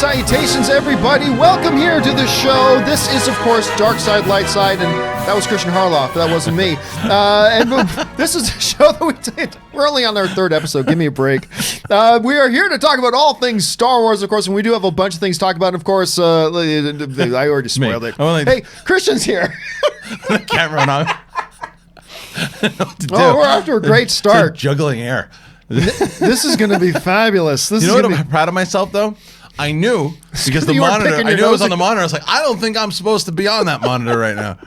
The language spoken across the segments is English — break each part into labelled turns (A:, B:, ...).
A: Salutations, everybody. Welcome here to the show. This is, of course, Dark Side, Light Side, and that was Kristian Harloff. That wasn't me. And this is a show that we did. We're only on our third episode. Give me a break. We are here to talk about all things Star Wars, of course, and we do have a bunch of things to talk about. Of course, I already spoiled it. Hey, Kristian's here.
B: The camera on. I don't know what to do.
A: Oh, we're off to a great start.
B: Juggling air.
A: This is going to be fabulous.
B: You know what? I'm proud of myself, though. I knew because the monitor. I knew it was on the monitor. I was like, I don't think I'm supposed to be on that monitor right now.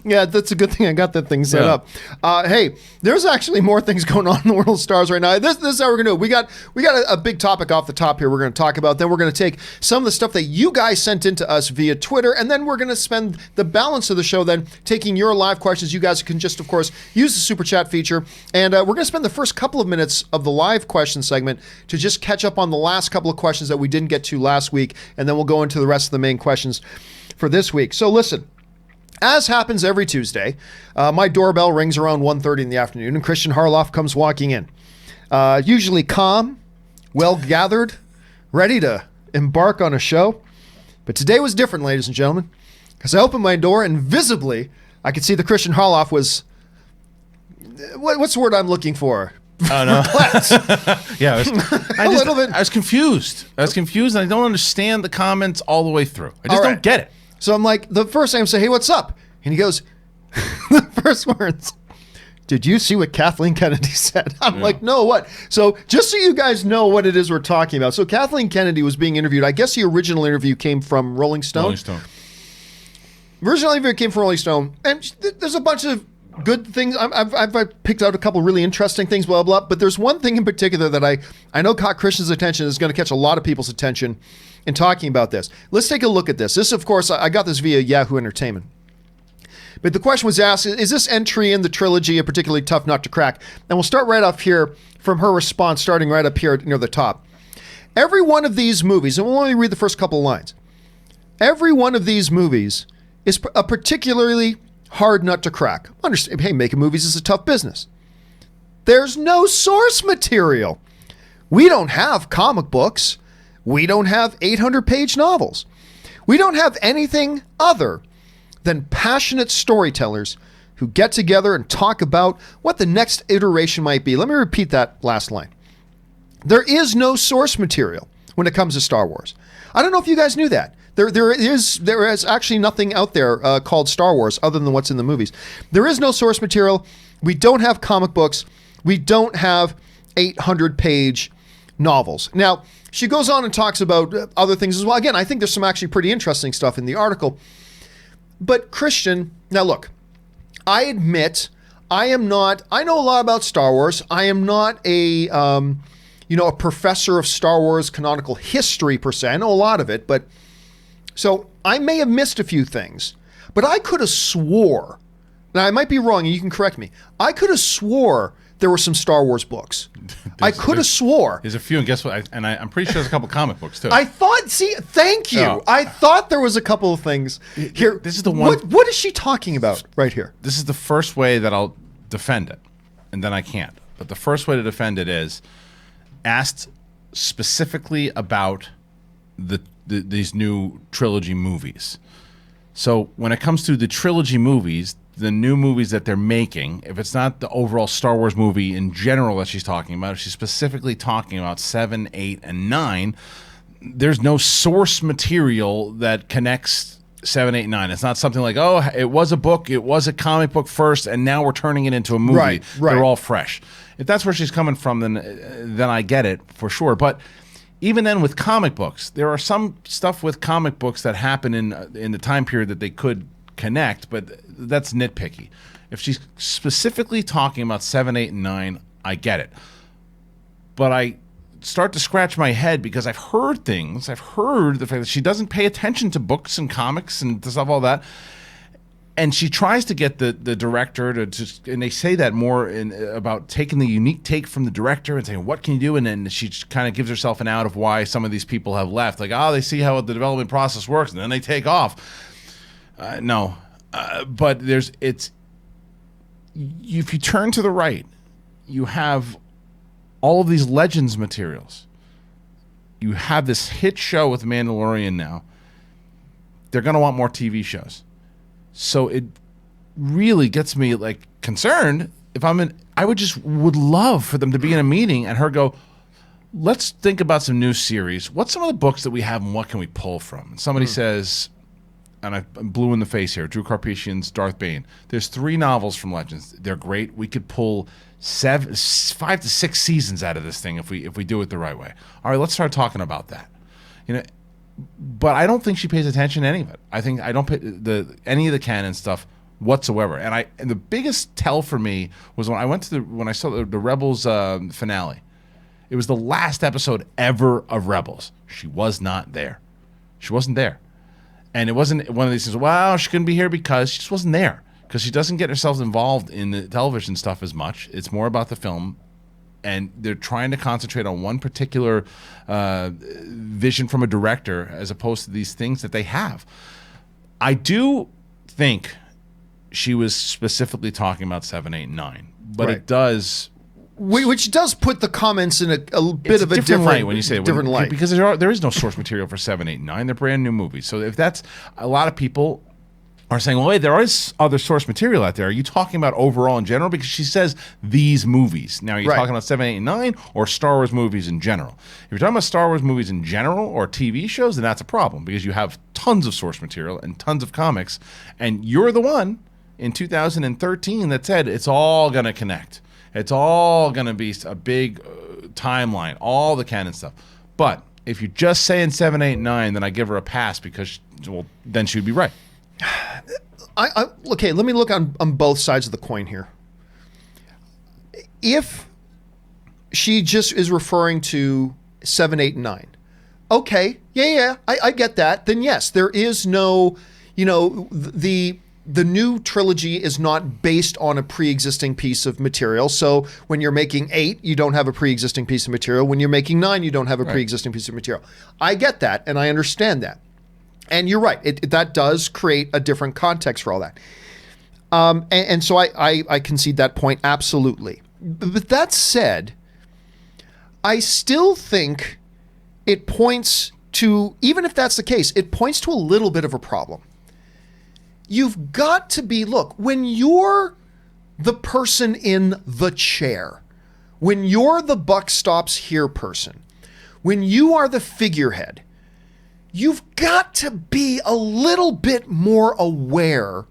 A: Yeah, that's a good thing I got that thing set up. Hey, there's actually more things going on in the world of stars right now. This is how we're gonna do it. We got a big topic off the top here. We're gonna talk about. Then we're gonna take some of the stuff that you guys sent into us via Twitter, and then we're gonna spend the balance of the show then taking your live questions. You guys can just, of course, use the super chat feature, and we're gonna spend the first couple of minutes of the live question segment to just catch up on the last couple of questions that we didn't get to last week, and then we'll go into the rest of the main questions for this week. So listen. As happens every Tuesday, my doorbell rings around 1:30 in the afternoon, and Kristian Harloff comes walking in. Usually calm, well-gathered, ready to embark on a show. But today was different, ladies and gentlemen, because I opened my door, and visibly, I could see that Kristian Harloff was... What's the word I'm looking for?
B: Oh, no. Yeah,
A: a little bit.
B: I was confused. And I don't understand the comments all the way through. I just don't get it.
A: So I'm like, the first thing I'm saying, hey, what's up? And he goes, the first words, did you see what Kathleen Kennedy said? I'm like, no, what? So just so you guys know what it is we're talking about. So Kathleen Kennedy was being interviewed. I guess the original interview came from Rolling Stone. Original interview came from Rolling Stone. And there's a bunch of good things. I've picked out a couple really interesting things, blah, blah, blah. But there's one thing in particular that I know caught Kristian's attention, is going to catch a lot of people's attention in talking about this. Let's take a look at this. This, of course, I got this via Yahoo Entertainment. But the question was asked, is this entry in the trilogy a particularly tough nut to crack? And we'll start right off here from her response, starting right up here near the top. Every one of these movies, and we'll only read the first couple of lines. Every one of these movies is a particularly hard nut to crack. Understand? Hey, making movies is a tough business. There's no source material. We don't have comic books. We don't have 800-page novels. We don't have anything other than passionate storytellers who get together and talk about what the next iteration might be. Let me repeat that last line. There is no source material when it comes to Star Wars. I don't know if you guys knew that. There is actually nothing out there called Star Wars other than what's in the movies. There is no source material. We don't have comic books. We don't have 800-page novels. Now, she goes on and talks about other things as well. Again, I think there's some actually pretty interesting stuff in the article. But Kristian, now look, I admit I know a lot about Star Wars. I am not a professor of Star Wars canonical history per se. I know a lot of it, but so I may have missed a few things, but I could have swore, now I might be wrong and you can correct me, I could have swore there were some Star Wars books. I could have swore.
B: There's a few, and guess what? I'm pretty sure there's a couple comic books too.
A: I thought, thank you. Oh. I thought there was a couple of things here.
B: This is the one.
A: What is she talking about right here?
B: This is the first way that I'll defend it, and then I can't. But the first way to defend it is asked specifically about these new trilogy movies. So when it comes to the trilogy movies, the new movies that they're making, if it's not the overall Star Wars movie in general that she's talking about, if she's specifically talking about 7, 8, and 9, there's no source material that connects 7, 8, and 9. It's not something like, oh, it was a book, it was a comic book first, and now we're turning it into a movie.
A: Right.
B: They're all fresh. If that's where she's coming from, then I get it for sure. But even then with comic books, there are some stuff with comic books that happen in the time period that they could connect, but that's nitpicky. If she's specifically talking about 7, 8, and 9, I get it. But I start to scratch my head because I've heard things. I've heard the fact that she doesn't pay attention to books and comics and stuff, all that. And she tries to get the director to just, and they say that more about taking the unique take from the director and saying, what can you do? And then she kind of gives herself an out of why some of these people have left. Like, they see how the development process works, and then they take off. No. But if you turn to the right, you have all of these Legends materials. you have this hit show with Mandalorian now. They're going to want more TV shows. So it really gets me like concerned. If I would love for them to be in a meeting and her go, let's think about some new series. What's some of the books that we have and what can we pull from? And somebody says, and I'm blue in the face here, Drew Karpyshyn's Darth Bane. There's 3 novels from Legends. They're great. We could pull 5 to 6 seasons out of this thing if we do it the right way. All right, let's start talking about that. But I don't think she pays attention to any of it. I don't pay any of the canon stuff whatsoever. And the biggest tell for me was when I saw the Rebels finale. It was the last episode ever of Rebels. She was not there. She wasn't there. And it wasn't one of these things, well, she couldn't be here because she just wasn't there. Because she doesn't get herself involved in the television stuff as much. It's more about the film. And they're trying to concentrate on one particular vision from a director as opposed to these things that they have. I do think she was specifically talking about 7, 8, and 9. But
A: Right.
B: it does...
A: Which does put the comments in a bit of a different
B: light when you say
A: different light.
B: Because there is no source material for 7, 8, and 9. They're brand new movies. So if that's... A lot of people are saying, well, wait, there is other source material out there. Are you talking about overall in general? Because she says these movies. Now, are you
A: Right.
B: talking about 7, 8, and 9 or Star Wars movies in general? If you're talking about Star Wars movies in general or TV shows, then that's a problem because you have tons of source material and tons of comics. And you're the one in 2013 that said it's all going to connect. It's all going to be a big timeline, all the canon stuff. But if you're just saying 7, 8, 9, then I give her a pass because, well, then she would be right.
A: Okay, let me look on both sides of the coin here. If she just is referring to 7, 8, and 9, okay, yeah, I get that. Then yes, there is no, the new trilogy is not based on a pre-existing piece of material. So when you're making 8, you don't have a pre-existing piece of material. When you're making 9, you don't have a pre-existing piece of material. I get that, and I understand that. And you're right. That does create a different context for all that. And so I concede that point absolutely. But that said, I still think it points to, even if that's the case, it points to a little bit of a problem. You've got to be, look, when you're the person in the chair, when you're the buck stops here person, when you are the figurehead, you've got to be a little bit more aware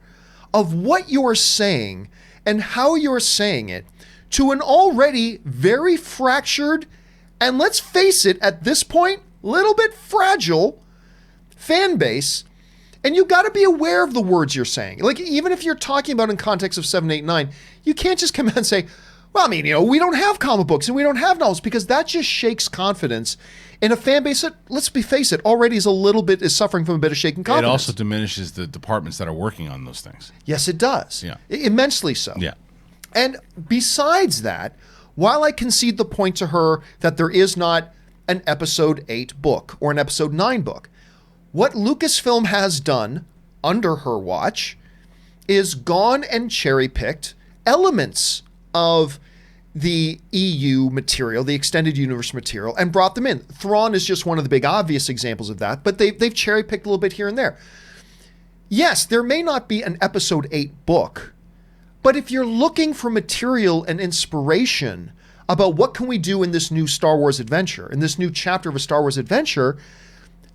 A: of what you're saying and how you're saying it to an already very fractured, and let's face it, at this point, little bit fragile fan base. And you got to be aware of the words you're saying. Like, even if you're talking about in context of 7, 8, 9, you can't just come out and say, well, I mean, we don't have comic books and we don't have novels, because that just shakes confidence in a fan base that, let's face it, already is suffering from a bit of shaking confidence.
B: It also diminishes the departments that are working on those things.
A: Yes, it does.
B: Yeah.
A: Immensely so.
B: Yeah.
A: And besides that, while I concede the point to her that there is not an episode 8 book or an episode 9 book, what Lucasfilm has done under her watch is gone and cherry-picked elements of the EU material, the extended universe material, and brought them in. Thrawn is just one of the big obvious examples of that, but they've cherry-picked a little bit here and there. Yes, there may not be an episode 8 book, but if you're looking for material and inspiration about what can we do in this new Star Wars adventure, in this new chapter of a Star Wars adventure,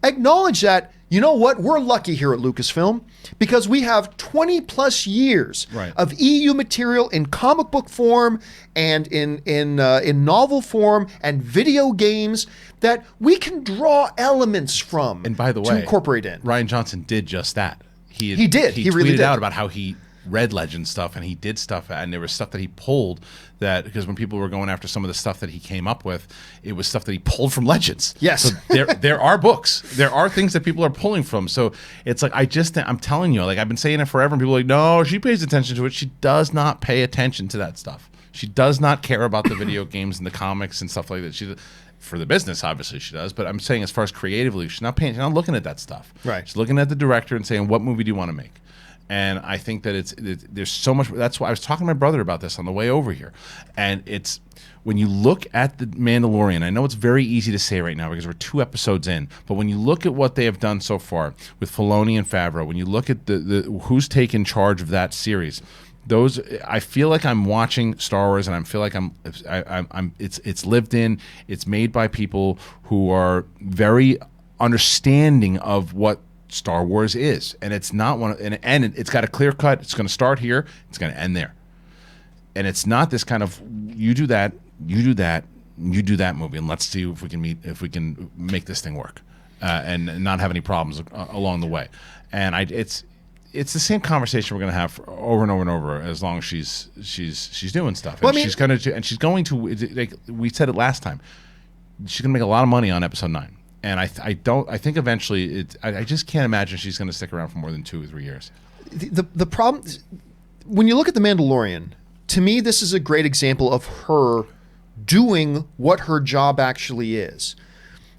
A: acknowledge that, you know what, we're lucky here at Lucasfilm because we have 20 plus years of EU material in comic book form and in novel form and video games that we can draw elements from,
B: and by the way,
A: to incorporate in.
B: Rian Johnson did just that. He
A: really
B: tweeted
A: did
B: out about how he read Legend stuff and he did stuff, and there was stuff that he pulled that, because when people were going after some of the stuff that he came up with, it was stuff that he pulled from Legends.
A: Yes.
B: So there are books, there are things that people are pulling from. So it's like, I'm telling you, like, I've been saying it forever, and people are like, no, she pays attention to it. She does not pay attention to that stuff. She does not care about the video games and the comics and stuff like that. For the business, obviously she does, but I'm saying as far as creatively, she's not looking at that stuff.
A: Right.
B: She's looking at the director and saying, what movie do you want to make? And I think that there's so much. That's why I was talking to my brother about this on the way over here. And it's when you look at the Mandalorian, I know it's very easy to say right now because we're 2 episodes in, but when you look at what they have done so far with Filoni and Favreau, when you look at the who's taken charge of that series, those I feel like I'm watching Star Wars, and I feel like it's lived in. It's made by people who are very understanding of what Star Wars is, and it's not one, and it's got a clear cut. It's going to start here. It's going to end there, and it's not this kind of you do that, you do that, you do that movie, and let's see if we can make this thing work, and not have any problems along the way. And it's the same conversation we're going to have over and over and over as long as she's doing stuff. And she's going to like we said it last time. She's going to make a lot of money on episode 9. And I think eventually I just can't imagine she's going to stick around for more than 2 or 3 years.
A: The problem, when you look at The Mandalorian, to me, this is a great example of her doing what her job actually is.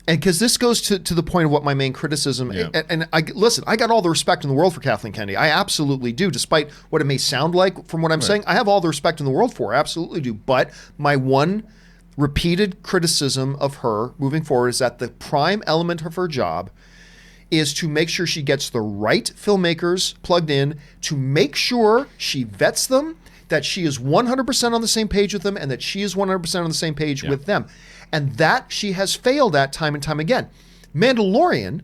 A: And because this goes to the point of what my main criticism, and I got all the respect in the world for Kathleen Kennedy. I absolutely do, despite what it may sound like from what I'm saying. I have all the respect in the world for her. I absolutely do. But my one repeated criticism of her moving forward is that the prime element of her job is to make sure she gets the right filmmakers plugged in, to make sure she vets them, that she is 100% on the same page with them, and that she is 100% on the same page with them. And that she has failed at time and time again. Mandalorian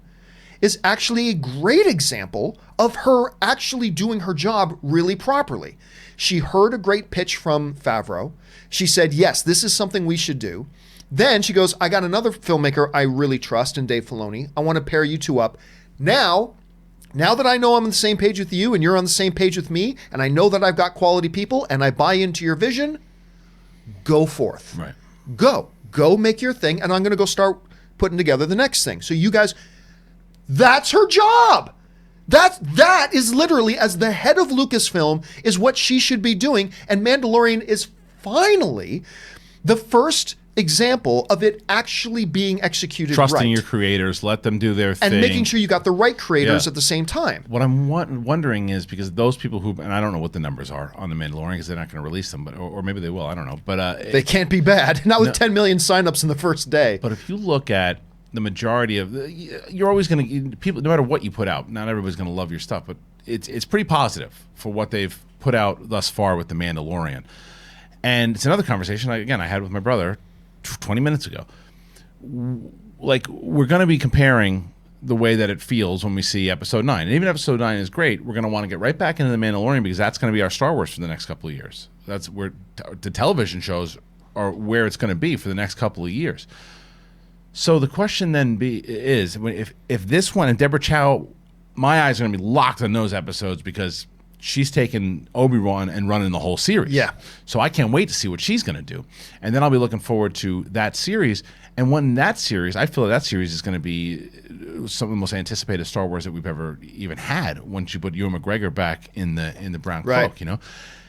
A: is actually a great example of her actually doing her job really properly. She heard a great pitch from Favreau. She said, yes, this is something we should do. Then she goes, I got another filmmaker I really trust in Dave Filoni. I want to pair you two up. Now that I know I'm on the same page with you and you're on the same page with me, and I know that I've got quality people and I buy into your vision, go forth.
B: Right.
A: Go make your thing, and I'm going to go start putting together the next thing. So you guys, that's her job. That is literally, as the head of Lucasfilm, is what she should be doing. And Mandalorian is finally the first example of it actually being executed
B: Trusting your creators, let them do their thing.
A: And making sure you got the right creators at the same time.
B: What I'm wondering is, because those people who, and I don't know what the numbers are on The Mandalorian because they're not going to release them, but or maybe they will, I don't know. But
A: they can't be bad. Not with 10 million signups in the first day.
B: But if you look at the majority of, you're always going to, people, no matter what you put out, not everybody's going to love your stuff, but it's pretty positive for what they've put out thus far with The Mandalorian. And it's another conversation, I had with my brother 20 minutes ago. Like, we're going to be comparing the way that it feels when we see episode 9. And even episode 9 is great. We're going to want to get right back into The Mandalorian because that's going to be our Star Wars for the next couple of years. That's where the television shows are where it's going to be for the next couple of years. So the question then is, if this one, and Deborah Chow, my eyes are going to be locked on those episodes because she's taken Obi-Wan and running the whole series.
A: Yeah.
B: So I can't wait to see what she's going to do. And then I'll be looking forward to that series. And when that series, I feel that series is going to be some of the most anticipated Star Wars that we've ever even had once you put Ewan McGregor back in the brown cloak, you know?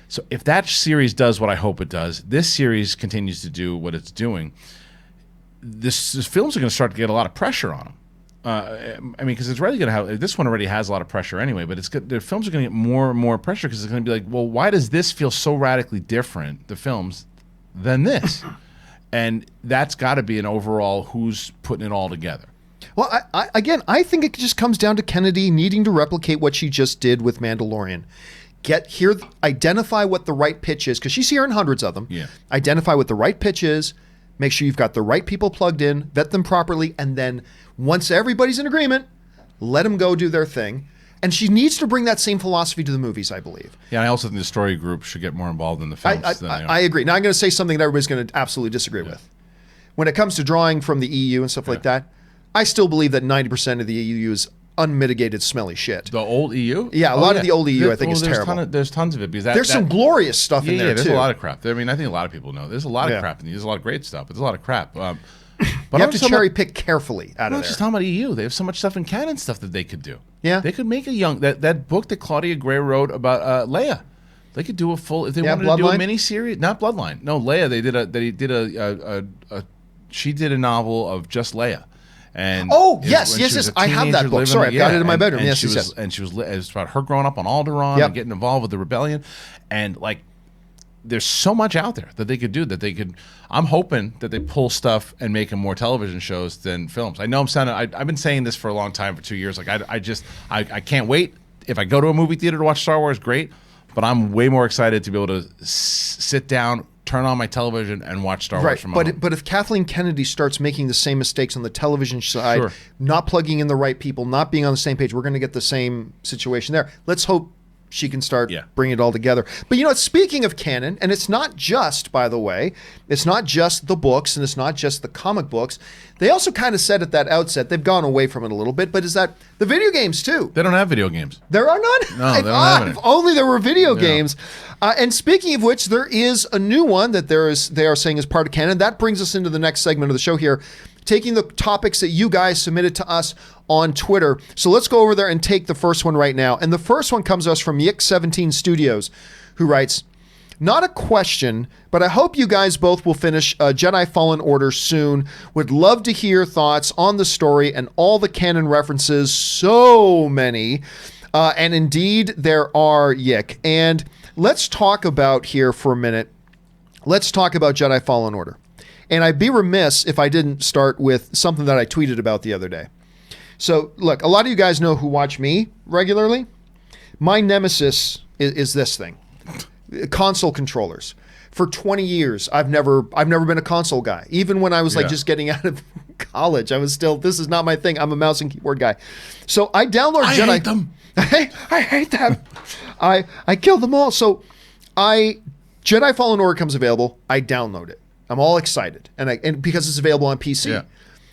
B: So if that series does what I hope it does, this series continues to do what it's doing, this films are going to start to get a lot of pressure on them. I mean, because it's really going to have, this one already has a lot of pressure anyway, but the films are going to get more and more pressure because it's going to be like, well, why does this feel so radically different, the films, than this? And that's got to be an overall who's putting it all together.
A: Well, I think it just comes down to Kennedy needing to replicate what she just did with Mandalorian. Identify what the right pitch is, because she's hearing hundreds of them.
B: Yeah.
A: Identify what the right pitch is, make sure you've got the right people plugged in, vet them properly, and then once everybody's in agreement, let them go do their thing. And she needs to bring that same philosophy to the movies, I believe.
B: Yeah, I also think the story group should get more involved in the films.
A: I agree. Now, I'm going to say something that everybody's going to absolutely disagree with. When it comes to drawing from the EU and stuff like that, I still believe that 90% of the EU is unmitigated smelly shit.
B: The old EU?
A: Yeah, a lot of the old EU I think is terrible.
B: There's tons of it. Because
A: there's some glorious stuff in there,
B: there's
A: too.
B: a lot of crap. I mean, I think a lot of people know. There's a lot of crap in There's a lot of great stuff, but there's a lot of crap. But
A: you have to cherry pick carefully out of there.
B: I'm just talking about EU. They have so much stuff in canon stuff that they could do.
A: Yeah.
B: They could make that book that Claudia Gray wrote about Leia. They could do a full, if they wanted to do a mini series, not Bloodline. No, Leia. She did a novel of just Leia. And
A: Oh,
B: it-
A: yes,
B: when
A: yes,
B: she was
A: yes.
B: a
A: I have that
B: teenager
A: book.
B: living-
A: Sorry, I've got it in my bedroom.
B: And
A: Yes,
B: she
A: yes,
B: was,
A: yes.
B: and she was. It was about her growing up on Alderaan
A: Yep.
B: and getting involved with the rebellion, and like, there's so much out there that they could do. That they could. I'm hoping that they pull stuff and make them more television shows than films. I know I'm sounding. I've been saying this for a long time, for 2 years. Like I can't wait. If I go to a movie theater to watch Star Wars, great. But I'm way more excited to be able to sit down, turn on my television, and watch Star Wars
A: Right,
B: from home.
A: but if Kathleen Kennedy starts making the same mistakes on the television side,
B: Sure.
A: not plugging in the right people, not being on the same page, we're going to get the same situation there. Let's hope she can start bringing it all together. But you know, speaking of canon, and it's not just, by the way, it's not just the books and it's not just the comic books. They also kind of said at that outset, they've gone away from it a little bit, but is that the video games too?
B: They don't have video games.
A: There are none?
B: No, they don't have any.
A: If only there were video games. And speaking of which, there is a new one that they are saying is part of canon. That brings us into the next segment of the show here, taking the topics that you guys submitted to us on Twitter. So let's go over there and take the first one right now. And the first one comes to us from Yick17 Studios, who writes, not a question, but I hope you guys both will finish Jedi Fallen Order soon. Would love to hear thoughts on the story and all the canon references. So many. And indeed, there are, Yick. And let's talk about here for a minute. Let's talk about Jedi Fallen Order. And I'd be remiss if I didn't start with something that I tweeted about the other day. So, look, a lot of you guys know who watch me regularly. My nemesis is this thing. Console controllers. For 20 years, I've never been a console guy. Even when I was like just getting out of college, I was still, this is not my thing. I'm a mouse and keyboard guy. So I downloaded Jedi.
B: I hate them.
A: I hate them. I killed them all. So Jedi Fallen Order comes available. I download it. I'm all excited. And because it's available on PC.
B: Yeah.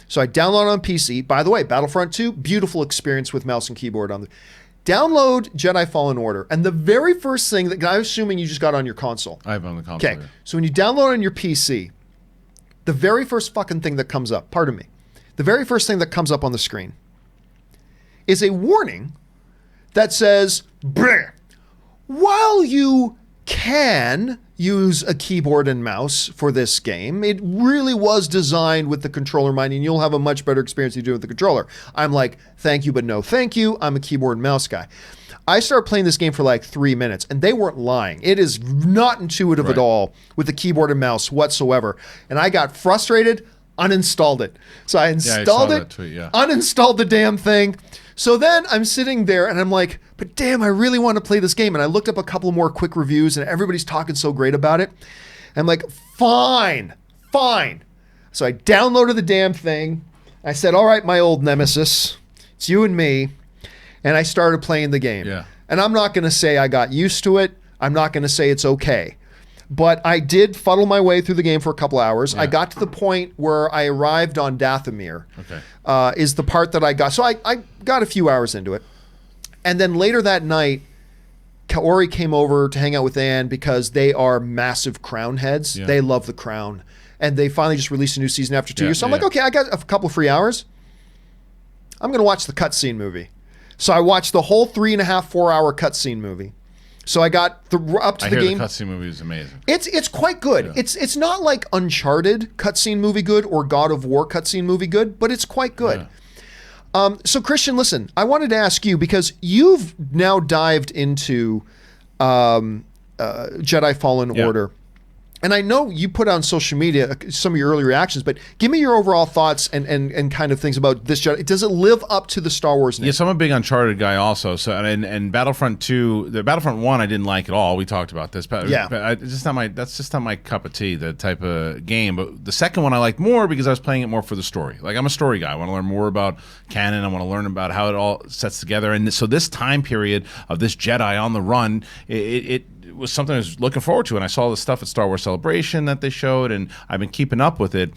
A: So I download it on PC. By the way, Battlefront 2, beautiful experience with mouse and keyboard on the download Jedi Fallen Order. And the very first thing that I'm assuming you just got on your console.
B: I have it on the console.
A: Okay. So when you download it on your PC, the very first fucking thing that comes up, pardon me, the very first thing that comes up on the screen is a warning that says, "Brr, while you can use a keyboard and mouse for this game, it really was designed with the controller in mind, and you'll have a much better experience if you do it with the controller." I'm like, thank you, but no thank you. I'm a keyboard and mouse guy. I started playing this game for like 3 minutes, and they weren't lying. It is not intuitive at all with the keyboard and mouse whatsoever. And I got frustrated, uninstalled it. So I installed it, uninstalled the damn thing. So then I'm sitting there and I'm like, but damn, I really want to play this game. And I looked up a couple more quick reviews and everybody's talking so great about it. I'm like, fine. So I downloaded the damn thing. I said, all right, my old nemesis, it's you and me. And I started playing the game.
B: Yeah.
A: And I'm not going to say I got used to it. I'm not going to say it's okay. But I did fuddle my way through the game for a couple hours.
B: Yeah.
A: I got to the point where I arrived on Dathomir.
B: Okay.
A: Is the part that I got. So I got a few hours into it. And then later that night, Kaori came over to hang out with Anne because they are massive crown heads.
B: Yeah.
A: They love the crown. And they finally just released a new season after 2 years. So I'm like, okay, I got a couple free hours. I'm going to watch the cutscene movie. So I watched the whole 3.5, 4 hour cutscene movie. So I got up to the game.
B: The cutscene movie is amazing.
A: It's quite good. Yeah. It's not like Uncharted cutscene movie good or God of War cutscene movie good, but it's quite good. Yeah. So Kristian, listen, I wanted to ask you because you've now dived into Jedi Fallen Order. And I know you put on social media some of your early reactions, but give me your overall thoughts and kind of things about this Jedi. Does it live up to the Star Wars name?
B: Yes, I'm a big Uncharted guy also. So and Battlefront 2, the Battlefront 1 I didn't like at all. We talked about this. But it's just not that's just not my cup of tea, the type of game. But the second one I liked more because I was playing it more for the story. Like I'm a story guy. I want to learn more about canon. I want to learn about how it all sets together. And so this time period of this Jedi on the run, it was something I was looking forward to, and I saw the stuff at Star Wars Celebration that they showed, and I've been keeping up with it.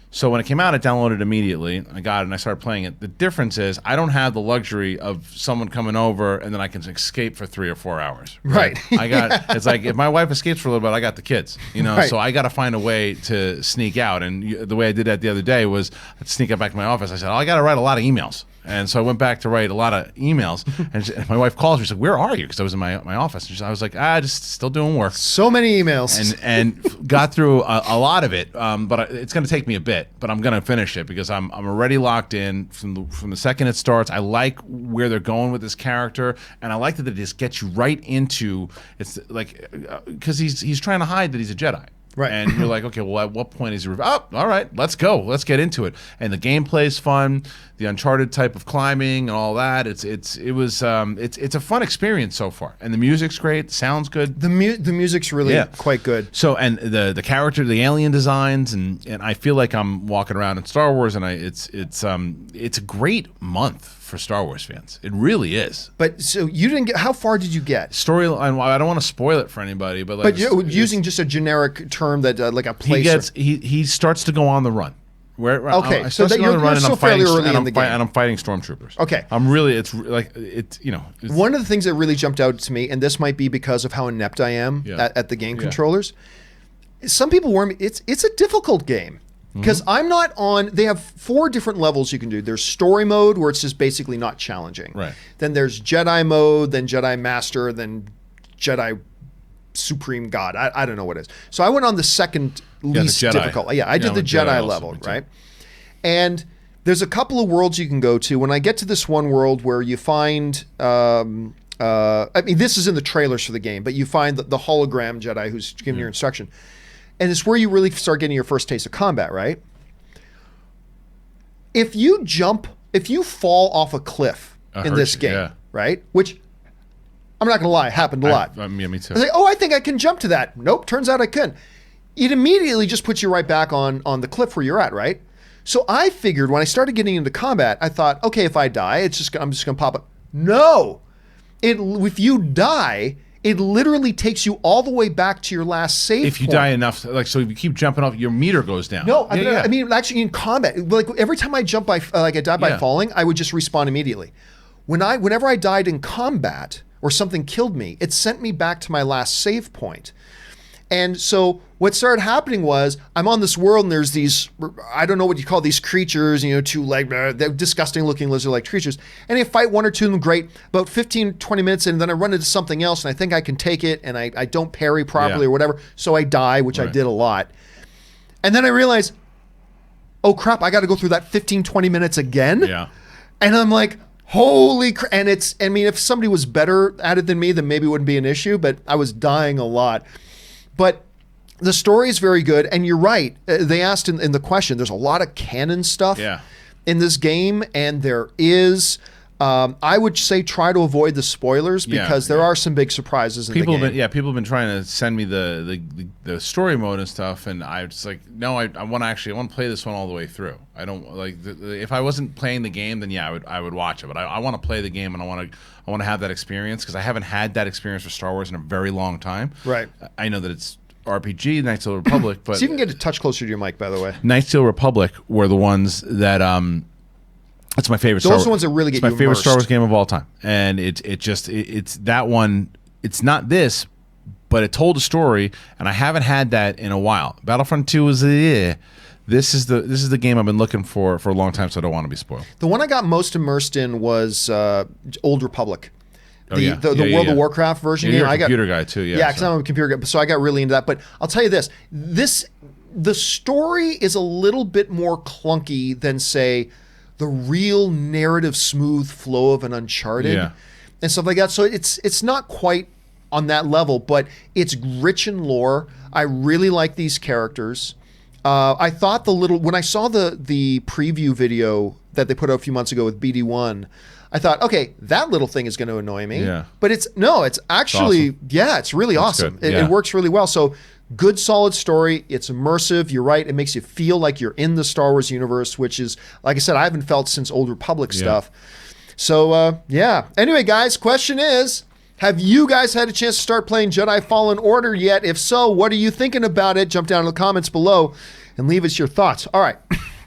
B: So when it came out, I downloaded it immediately. I got it, and I started playing it. The difference is I don't have the luxury of someone coming over, and then I can escape for 3 or 4 hours.
A: Right.
B: It's like if my wife escapes for a little bit, I got the kids,
A: Right.
B: So I got to find a way to sneak out. And the way I did that the other day was I'd sneak out back to my office. I said, I got to write a lot of emails. And so I went back to write a lot of emails, and my wife calls me. She's like, "Where are you?" Because I was in my office. And I was like, just still doing work.
A: So many emails.
B: And got through a lot of it, but it's going to take me a bit. But I'm going to finish it because I'm already locked in from the second it starts. I like where they're going with this character, and I like that it just gets you right into it's like because he's trying to hide that he's a Jedi.
A: Right.
B: And you're like, okay, well, at what point is he? Oh, all right, let's go. Let's get into it. And the gameplay's fun. The Uncharted type of climbing and all that. It's a fun experience so far. And the music's great. Sounds good.
A: The music's really quite good.
B: So and the character, the alien designs, and I feel like I'm walking around in Star Wars, and it's a great month for Star Wars fans. It really is.
A: But so you didn't get. How far did you get?
B: Storyline. I don't want to spoil it for anybody, but like,
A: using just a generic term that like a place.
B: He starts to go on the run.
A: Okay, so that you're still fairly early in the game,
B: and I'm fighting stormtroopers.
A: Okay,
B: I'm really. It's like it's
A: one of the things that really jumped out to me, and this might be because of how inept I am at the game controllers. Some people warn me it's a difficult game. Because I'm not on. They have 4 different levels you can do. There's story mode where it's just basically not challenging.
B: Right.
A: Then there's Jedi mode, then Jedi Master, then Jedi Supreme God. I don't know what it is. So I went on the second least difficult. Yeah, I did the Jedi level, right? And there's a couple of worlds you can go to. When I get to this one world where you find, I mean, this is in the trailers for the game, but you find the hologram Jedi who's giving your instruction. And it's where you really start getting your first taste of combat, right? If you fall off a cliff in this game, right? Which, I'm not going to lie, happened a lot.
B: Yeah, me too.
A: I say, I think I can jump to that. Nope, turns out I couldn't. It immediately just puts you right back on the cliff where you're at, right? So I figured when I started getting into combat, I thought, okay, if I die, I'm just going to pop up. No! If you die, it literally takes you all the way back to your last save
B: If you
A: point.
B: die enough, like, so if you keep jumping off, your meter goes down.
A: No, I mean, actually in combat, like every time I jump by, I died by falling, I would just respawn immediately. Whenever I died in combat or something killed me, it sent me back to my last save point. And so what started happening was I'm on this world and there's these, I don't know what you call these creatures, 2 leg, they're disgusting looking lizard-like creatures. And I fight 1 or 2 of them, great. About 15, 20 minutes and then I run into something else and I think I can take it and I don't parry properly or whatever. So I die, which I did a lot. And then I realize, oh crap, I got to go through that 15, 20 minutes again.
B: Yeah.
A: And I'm like, holy crap. And I mean, if somebody was better at it than me, then maybe it wouldn't be an issue, but I was dying a lot. But the story is very good, and you're right. They asked in the question, there's a lot of canon stuff in this game, and there is. I would say try to avoid the spoilers because there are some big surprises in the game.
B: People have been trying to send me the story mode and stuff, and I was like, no, I want to play this one all the way through. I don't like if I wasn't playing the game, then I would watch it, but I want to play the game and I want to have that experience because I haven't had that experience for Star Wars in a very long time.
A: Right.
B: I know that it's RPG, Knights of the Republic, but
A: so you can get a touch closer to your mic, by the way.
B: Knights of the Republic were the ones that that's my favorite.
A: Those are the ones that really get you
B: my favorite
A: immersed.
B: Star Wars game of all time, and it's that one. It's not this, but it told a story, and I haven't had that in a while. Battlefront 2 was This is the game I've been looking for a long time, so I don't want to be spoiled.
A: The one I got most immersed in was Old Republic. The World of Warcraft version.
B: You're a computer guy too, yeah.
A: Yeah, because I'm a computer guy, so I got really into that. But I'll tell you this: the story is a little bit more clunky than, say, the real narrative smooth flow of an Uncharted and stuff like that. So it's not quite on that level, but it's rich in lore. I really like these characters. I thought when I saw the preview video that they put out a few months ago with BD1, I thought, okay, that little thing is going to annoy me. Yeah. But it's actually, awesome. It's really awesome. It works really well. So good, solid story. It's immersive. You're right. It makes you feel like you're in the Star Wars universe, which is, like I said, I haven't felt since Old Republic stuff. So, Anyway, guys, question is, have you guys had a chance to start playing Jedi Fallen Order yet? If so, what are you thinking about it? Jump down in the comments below and leave us your thoughts. All right,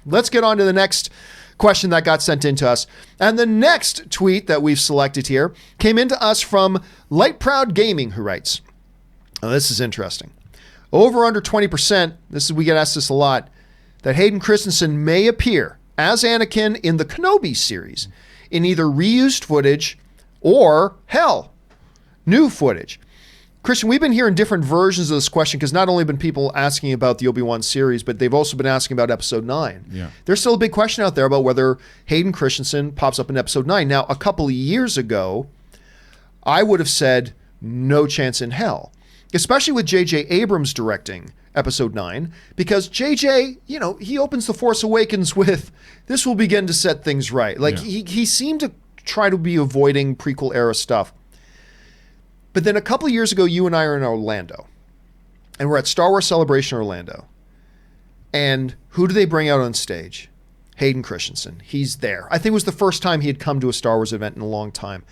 A: let's get on to the next question that got sent in to us. And the next tweet that we've selected here came into us from Light Proud Gaming, who writes, this is interesting. Over under 20%, we get asked this a lot, that Hayden Christensen may appear as Anakin in the Kenobi series. in either reused footage or, hell, new footage? Kristian, we've been hearing different versions of this question because not only have been people asking about the Obi-Wan series, but they've also been asking about Episode 9.
B: Yeah.
A: There's still a big question out there about whether Hayden Christensen pops up in Episode 9. Now, a couple of years ago, I would have said no chance in hell, especially with J.J. Abrams directing Episode 9, because J.J., he opens The Force Awakens with, this will begin to set things right. Like, he seemed to try to be avoiding prequel-era stuff. But then a couple of years ago, you and I are in Orlando, and we're at Star Wars Celebration Orlando. And who do they bring out on stage? Hayden Christensen. He's there. I think it was the first time he had come to a Star Wars event in a long time.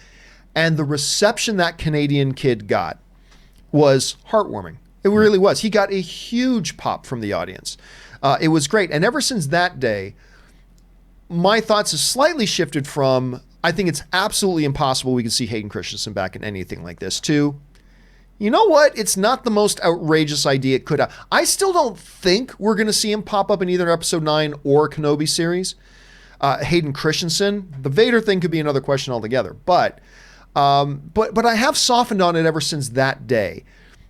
A: And the reception that Canadian kid got was heartwarming. It really was. He got a huge pop from the audience. It was great. And ever since that day, my thoughts have slightly shifted from, I think it's absolutely impossible we can see Hayden Christensen back in anything like this, to, you know what? It's not the most outrageous idea it could have. I still don't think we're going to see him pop up in either Episode 9 or Kenobi series. Hayden Christensen, the Vader thing could be another question altogether. But I have softened on it ever since that day.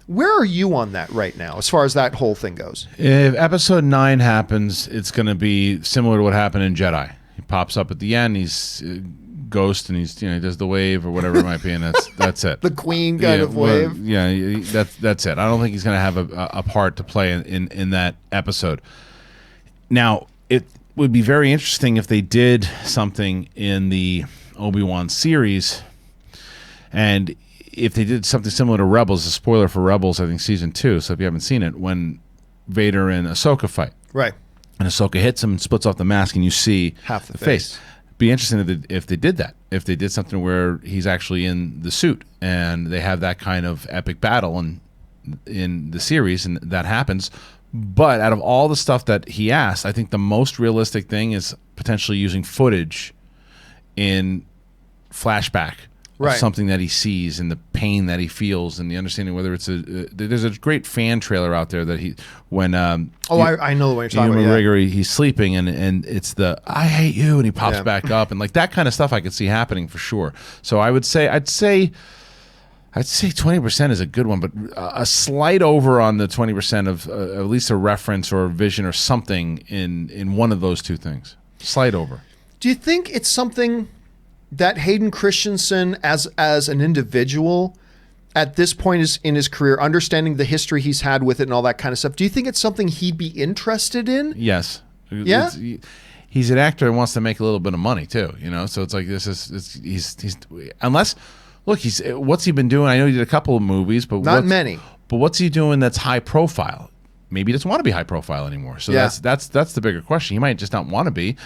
A: Where are you on that right now, as far as that whole thing goes?
B: If Episode 9 happens, it's going to be similar to what happened in Jedi. He pops up at the end. He's ghost, and he's he does the wave or whatever it might be, and that's it.
A: The Queen kind of wave.
B: That's it. I don't think he's going to have a part to play in that episode. Now, it would be very interesting if they did something in the Obi-Wan series, and if they did something similar to Rebels. A spoiler for Rebels, I think season 2. So if you haven't seen it, when Vader and Ahsoka fight,
A: right,
B: and Ahsoka hits him and splits off the mask, and you see
A: half the face.
B: Be interesting if they did that. If they did something where he's actually in the suit and they have that kind of epic battle in the series, and that happens. But out of all the stuff that he asked, I think the most realistic thing is potentially using footage in flashback. Right. Something that he sees and the pain that he feels and the understanding whether it's there's a great fan trailer out there that I know what you're talking about. McGregor, he's sleeping and it's the I hate you, and he pops back up, and like that kind of stuff I could see happening for sure. So I'd say 20% is a good one, but a slight over on the 20% of at least a reference or a vision or something in one of those two things. Slight over.
A: Do you think it's something that Hayden Christensen, as an individual, at this point in his career, understanding the history he's had with it and all that kind of stuff, do you think it's something he'd be interested in?
B: Yes.
A: Yeah?
B: He's an actor and wants to make a little bit of money too, so it's like he's unless, look, what's he been doing? I know he did a couple of movies, but
A: not many.
B: But what's he doing that's high profile? Maybe he doesn't want to be high profile anymore. So that's the bigger question. He might just not want to be.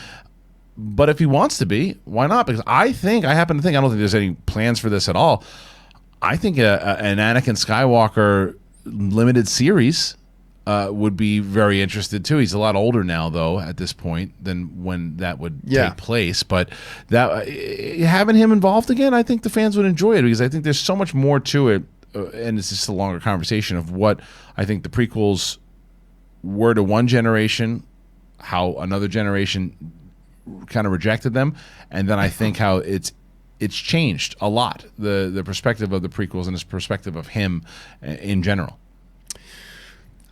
B: But if he wants to be, why not? Because I happen to think, I don't think there's any plans for this at all. I think an Anakin Skywalker limited series would be very interested too. He's a lot older now, though, at this point than when that would take place. But that having him involved again, I think the fans would enjoy it, because I think there's so much more to it, and it's just a longer conversation of what I think the prequels were to one generation, how another generation kind of rejected them, and then I think how it's changed a lot, the perspective of the prequels and his perspective of him in general.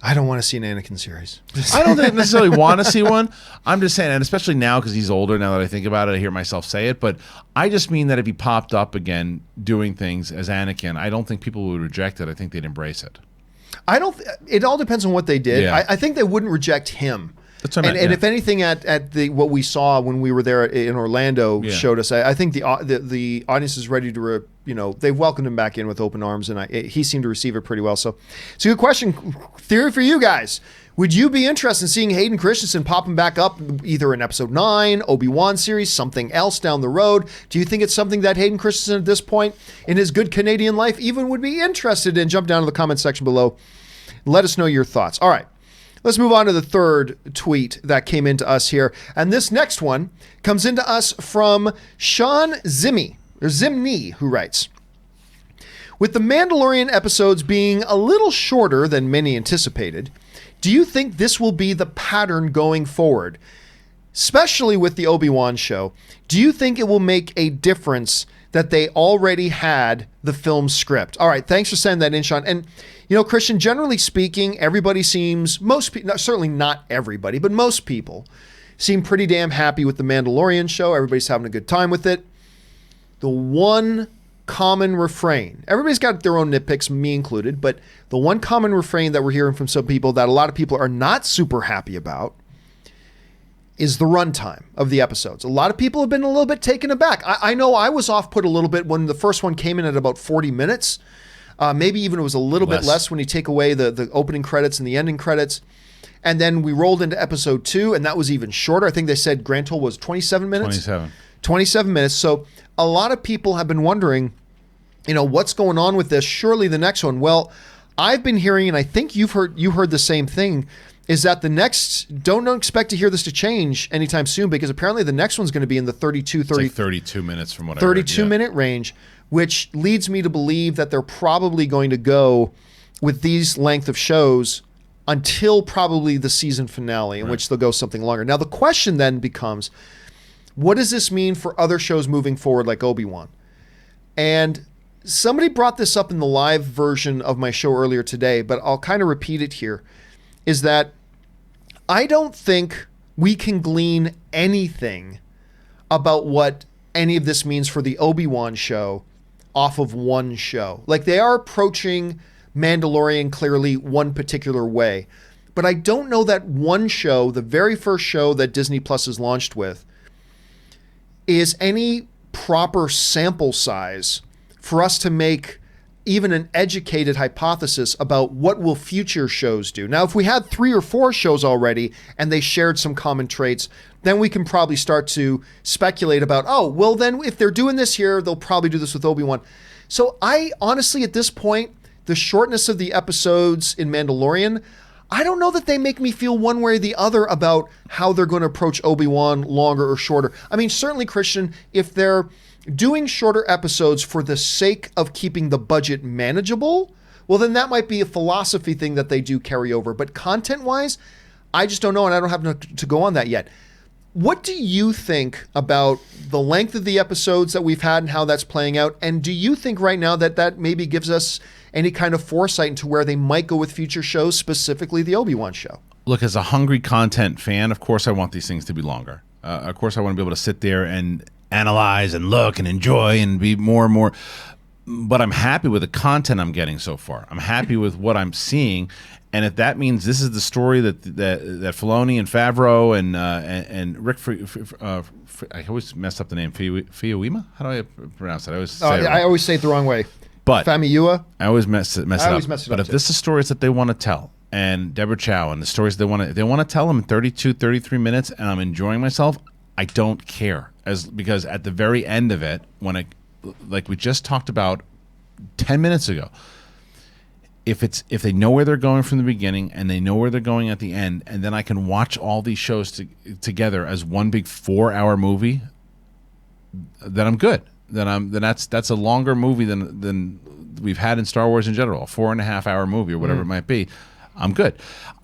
A: I don't want to see an Anakin series.
B: I don't necessarily want to see one. I'm just saying, and especially now because he's older, now that I think about it, I hear myself say it, but I just mean that if he popped up again doing things as Anakin, I don't think people would reject it. I think they'd embrace it.
A: It all depends on what they did. Yeah. I think they wouldn't reject him.
B: That's what I meant,
A: and if anything, at what we saw when we were there in Orlando showed us, I think the audience is ready to, they've welcomed him back in with open arms, and he seemed to receive it pretty well. So it's a good question. Theory for you guys. Would you be interested in seeing Hayden Christensen popping back up either in Episode 9, Obi-Wan series, something else down the road? Do you think it's something that Hayden Christensen at this point in his good Canadian life even would be interested in? Jump down to the comment section below. Let us know your thoughts. All right. Let's move on to the third tweet that came into us here. And this next one comes into us from Sean Zimney, who writes, with the Mandalorian episodes being a little shorter than many anticipated, do you think this will be the pattern going forward? especially with the Obi-Wan show, do you think it will make a difference that they already had the film script? All right, thanks for sending that in, Sean. And, Kristian, generally speaking, everybody seems, most people, certainly not everybody, but most people seem pretty damn happy with the Mandalorian show. Everybody's having a good time with it. The one common refrain, everybody's got their own nitpicks, me included, but the one common refrain that we're hearing from some people that a lot of people are not super happy about is the runtime of the episodes. A lot of people have been a little bit taken aback. I know I was off put a little bit when the first one came in at about 40 minutes. Maybe even it was a little bit less when you take away the opening credits and the ending credits. And then we rolled into episode 2, and that was even shorter. I think they said grand total was 27 minutes. 27 minutes. So a lot of people have been wondering, what's going on with this? Surely the next one. Well, I've been hearing, and I think you heard the same thing, is that the next, don't expect to hear this to change anytime soon, because apparently the next one's going to be in the 32
B: minutes from what I heard.
A: 32 minute range, which leads me to believe that they're probably going to go with these length of shows until probably the season finale, in which they'll go something longer. Now, the question then becomes, what does this mean for other shows moving forward like Obi-Wan? And somebody brought this up in the live version of my show earlier today, but I'll kind of repeat it here, is that I don't think we can glean anything about what any of this means for the Obi-Wan show off of one show. Like, they are approaching Mandalorian clearly one particular way, but I don't know that one show, the very first show that Disney Plus is launched with, is any proper sample size for us to make even an educated hypothesis about what will future shows do. Now, if we had 3 or 4 shows already and they shared some common traits, then we can probably start to speculate about, then if they're doing this here, they'll probably do this with Obi-Wan. So I honestly, at this point, the shortness of the episodes in Mandalorian, I don't know that they make me feel one way or the other about how they're going to approach Obi-Wan, longer or shorter. I mean, certainly, Kristian, if they're doing shorter episodes for the sake of keeping the budget manageable, well, then that might be a philosophy thing that they do carry over. But content-wise, I just don't know, and I don't have to go on that yet. What do you think about the length of the episodes that we've had and how that's playing out? And do you think right now that maybe gives us any kind of foresight into where they might go with future shows, specifically the Obi-Wan show?
B: Look, as a hungry content fan, of course I want these things to be longer. Of course I want to be able to sit there and analyze and look and enjoy and be more and more. But I'm happy with the content I'm getting so far. I'm happy with what I'm seeing. And if that means this is the story that Filoni and Favreau and Rick, I always mess up the name, Famuyiwa? How do I pronounce it? I always say
A: it the wrong way.
B: But
A: Famuyiwa?
B: I always mess it up.
A: But
B: if this is stories that they want to tell, and Deborah Chow and the stories they want to tell them in 32, 33 minutes, and I'm enjoying myself, I don't care. Because at the very end of it, like we just talked about 10 minutes ago, if they know where they're going from the beginning and they know where they're going at the end, and then I can watch all these shows together as one big 4-hour movie, then I'm good. Then that's a longer movie than we've had in Star Wars in general, a 4.5-hour movie or whatever it might be. I'm good.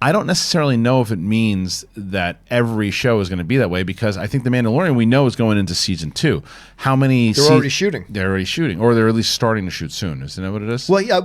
B: I don't necessarily know if it means that every show is going to be that way, because I think The Mandalorian, we know, is going into season 2. How many?
A: They're already shooting.
B: They're already shooting, or they're at least starting to shoot soon. Isn't that what it is?
A: Well, yeah.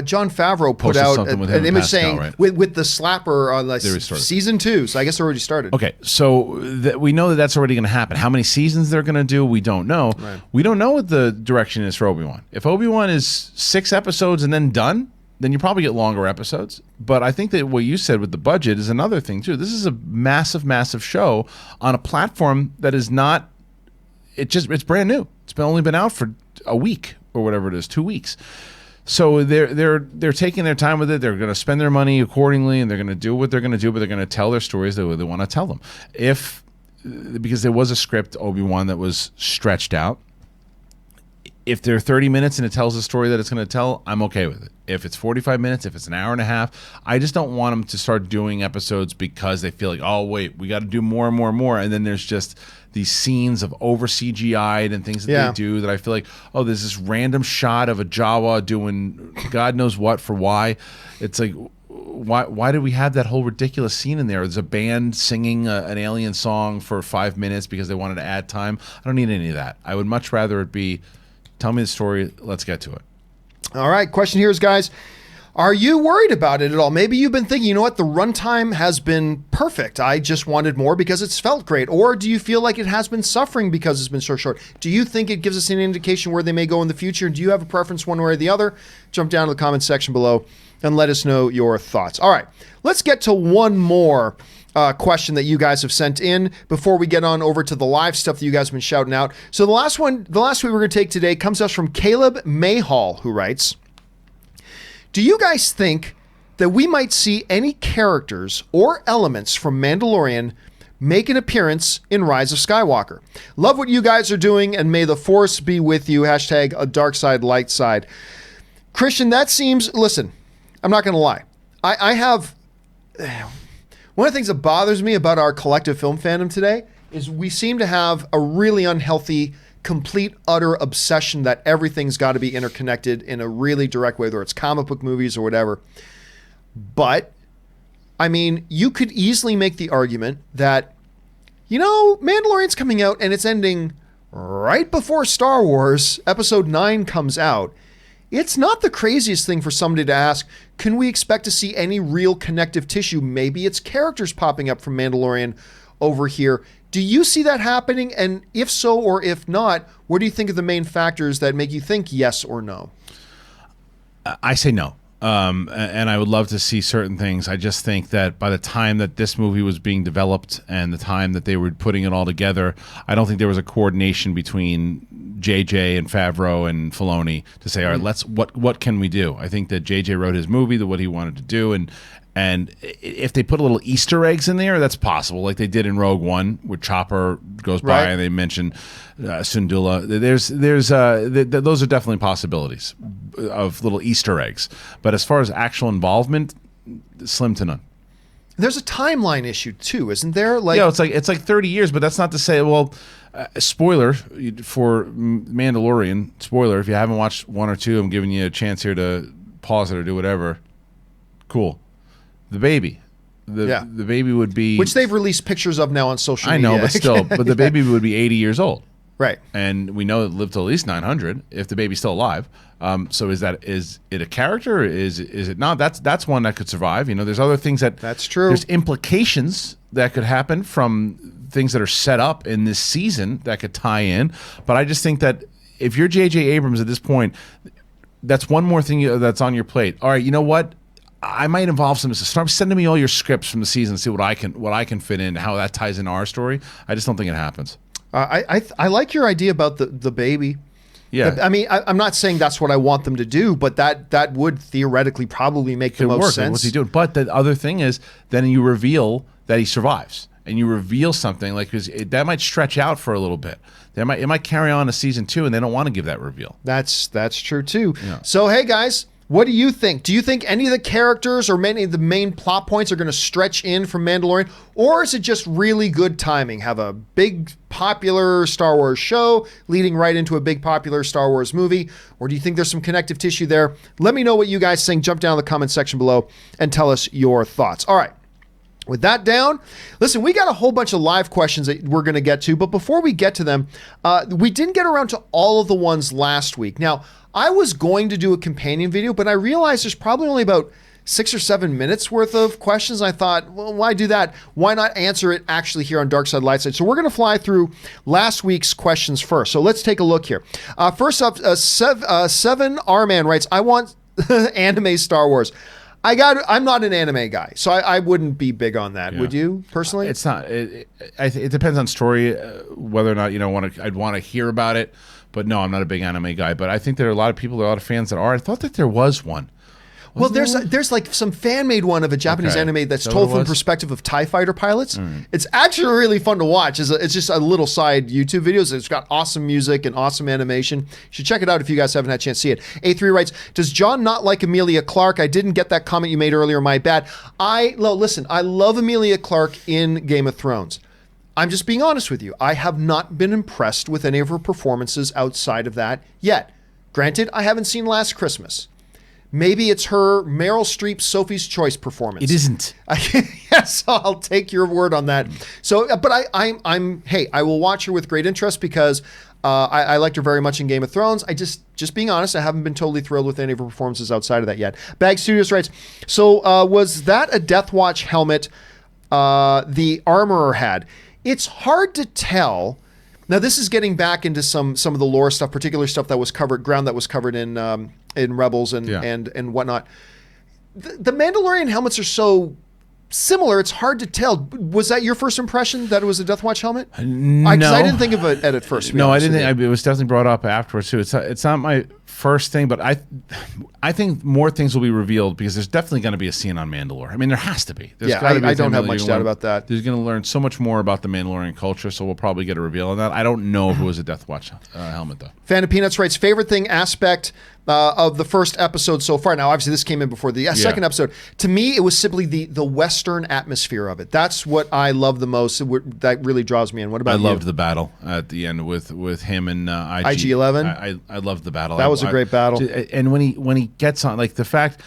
A: John Favreau put out an image saying right? with the slapper on season 2. So I guess it already started.
B: Okay, so we know that's already going to happen. How many seasons they're going to do, we don't know.
A: Right.
B: We don't know what the direction is for Obi-Wan. If Obi-Wan is 6 episodes and then done, then you probably get longer episodes. But I think that what you said with the budget is another thing too. This is a massive, massive show on a platform that is not. It's brand new. It's only been out for a week or whatever it is, 2 weeks. So they're taking their time with it. They're going to spend their money accordingly, and they're going to do what they're going to do. But they're going to tell their stories the way they want to tell them. Because there was a script, Obi-Wan, that was stretched out. If they're 30 minutes and it tells the story that it's going to tell, I'm okay with it. If it's 45 minutes, if it's an hour and a half, I just don't want them to start doing episodes because they feel like, oh, wait, we got to do more and more and more. And then there's just these scenes of over CGI'd and things that they do that I feel like, oh, there's this random shot of a Jawa doing God knows what for why. It's like, why did we have that whole ridiculous scene in there? There's a band singing an alien song for 5 minutes because they wanted to add time. I don't need any of that. I would much rather it be, tell me the story, let's get to it.
A: All right, question here is, guys, are you worried about it at all? Maybe you've been thinking, you know what, the runtime has been perfect. I just wanted more because it's felt great. Or do you feel like it has been suffering because it's been so short? Do you think it gives us an indication where they may go in the future? Do you have a preference one way or the other? Jump down to the comment section below and let us know your thoughts. All right, let's get to one more question that you guys have sent in before we get on over to the live stuff that you guys have been shouting out. So the last one we're going to take today comes to us from Caleb Mayhall, who writes, do you guys think that we might see any characters or elements from Mandalorian make an appearance in Rise of Skywalker? Love what you guys are doing, and may the Force be with you. Hashtag a dark side, light side. Kristian, that seems, listen, I'm not going to lie. I have, one of the things that bothers me about our collective film fandom today is we seem to have a really unhealthy, complete, utter obsession that everything's got to be interconnected in a really direct way, whether it's comic book movies or whatever. But, I mean, you could easily make the argument that, you know, Mandalorian's coming out and it's ending right before Star Wars Episode 9 comes out. It's not the craziest thing for somebody to ask, can we expect to see any real connective tissue? Maybe it's characters popping up from Mandalorian over here. Do you see that happening? And if so, or if not, what do you think are the main factors that make you think yes or no?
B: I say no. And I would love to see certain things. I just think that by the time that this movie was being developed and the time that they were putting it all together, I don't think there was a coordination between JJ and Favreau and Filoni to say, all right, what can we do? I think that JJ wrote his movie, what he wanted to do, and if they put a little Easter eggs in there, that's possible, like they did in Rogue One, where Chopper goes by and they mention Syndulla. Those are definitely possibilities of little Easter eggs. But as far as actual involvement, slim to none.
A: There's a timeline issue too, isn't there? Like,
B: yeah, it's like 30 years, but that's not to say, well, spoiler for Mandalorian, spoiler, if you haven't watched 1 or 2, I'm giving you a chance here to pause it or do whatever. Cool. The baby. The baby would be...
A: Which they've released pictures of now on social media.
B: I know, but still. But the baby would be 80 years old.
A: Right.
B: And we know it lived to at least 900 if the baby's still alive. So is it a character? Or is it not? That's one that could survive. You know, there's other things that...
A: That's true.
B: There's implications that could happen from things that are set up in this season that could tie in. But I just think that if you're J.J. Abrams at this point, that's one more thing that's on your plate. All right, you know what? I might involve some. Start sending me all your scripts from the season. See what I can fit in. How that ties into our story. I just don't think it happens.
A: I like your idea about the baby.
B: Yeah.
A: I mean, I'm not saying that's what I want them to do, but that would theoretically probably make the most sense.
B: What's he doing? But the other thing is, then you reveal that he survives, and you reveal something like that might stretch out for a little bit. It might carry on to season 2, and they don't want to give that reveal.
A: That's true too.
B: Yeah.
A: So hey guys. What do you think? Do you think any of the characters or many of the main plot points are going to stretch in from Mandalorian? Or is it just really good timing? Have a big popular Star Wars show leading right into a big popular Star Wars movie? Or do you think there's some connective tissue there? Let me know what you guys think. Jump down in the comment section below and tell us your thoughts. All right. With that down, listen, we got a whole bunch of live questions that we're going to get to. But before we get to them, we didn't get around to all of the ones last week. Now, I was going to do a companion video, but I realized there's probably only about 6 or 7 minutes worth of questions. I thought, well, why do that? Why not answer it actually here on Dark Side, Light Side? So we're going to fly through last week's questions first. So let's take a look here. First up, Seven R-Man writes, I want anime Star Wars. I'm not an anime guy, so I wouldn't be big on that. Yeah. Would you personally?
B: It's not. It depends on story, whether or not I'd want to hear about it. But no, I'm not a big anime guy. But I think there are a lot of people, there are a lot of fans that are. I thought that there was one.
A: Well, there's like some fan-made one of a Japanese anime that's told from the perspective of TIE fighter pilots. It's actually really fun to watch. It's just a little side YouTube videos. It's got awesome music and awesome animation. You should check it out if you guys haven't had a chance to see it. A3 writes, does John not like Emilia Clarke? I didn't get that comment you made earlier. My bad. Listen, I love Emilia Clarke in Game of Thrones. I'm just being honest with you. I have not been impressed with any of her performances outside of that yet. Granted, I haven't seen Last Christmas. Maybe it's her Meryl Streep Sophie's Choice performance.
B: It isn't.
A: Yes, I'll take your word on that. So, but I will watch her with great interest because I liked her very much in Game of Thrones. I just being honest, I haven't been totally thrilled with any of her performances outside of that yet. Bag Studios writes, so was that a Death Watch helmet the armorer had? It's hard to tell. Now, this is getting back into some of the lore stuff, particular stuff that was covered in Rebels and whatnot. The Mandalorian helmets are so similar, it's hard to tell. Was that your first impression that it was a Death Watch helmet?
B: No.
A: Because I didn't think of it at first.
B: No, I didn't. It was definitely brought up afterwards too. It's not my first thing, but I think more things will be revealed because there's definitely going to be a scene on Mandalore. I mean, there has to be.
A: I don't have much doubt about that.
B: There's going to learn so much more about the Mandalorian culture, so we'll probably get a reveal on that. I don't know if it was a Death Watch helmet though. Fan
A: of Peanuts writes, favorite thing aspect of the first episode so far. Now, obviously, this came in before the second episode. To me, it was simply the Western atmosphere of it. That's what I love the most. That really draws me in. What about you?
B: I loved the battle at the end with him and
A: IG-11.
B: I loved the battle.
A: That was a great battle.
B: And when he gets on, like the fact,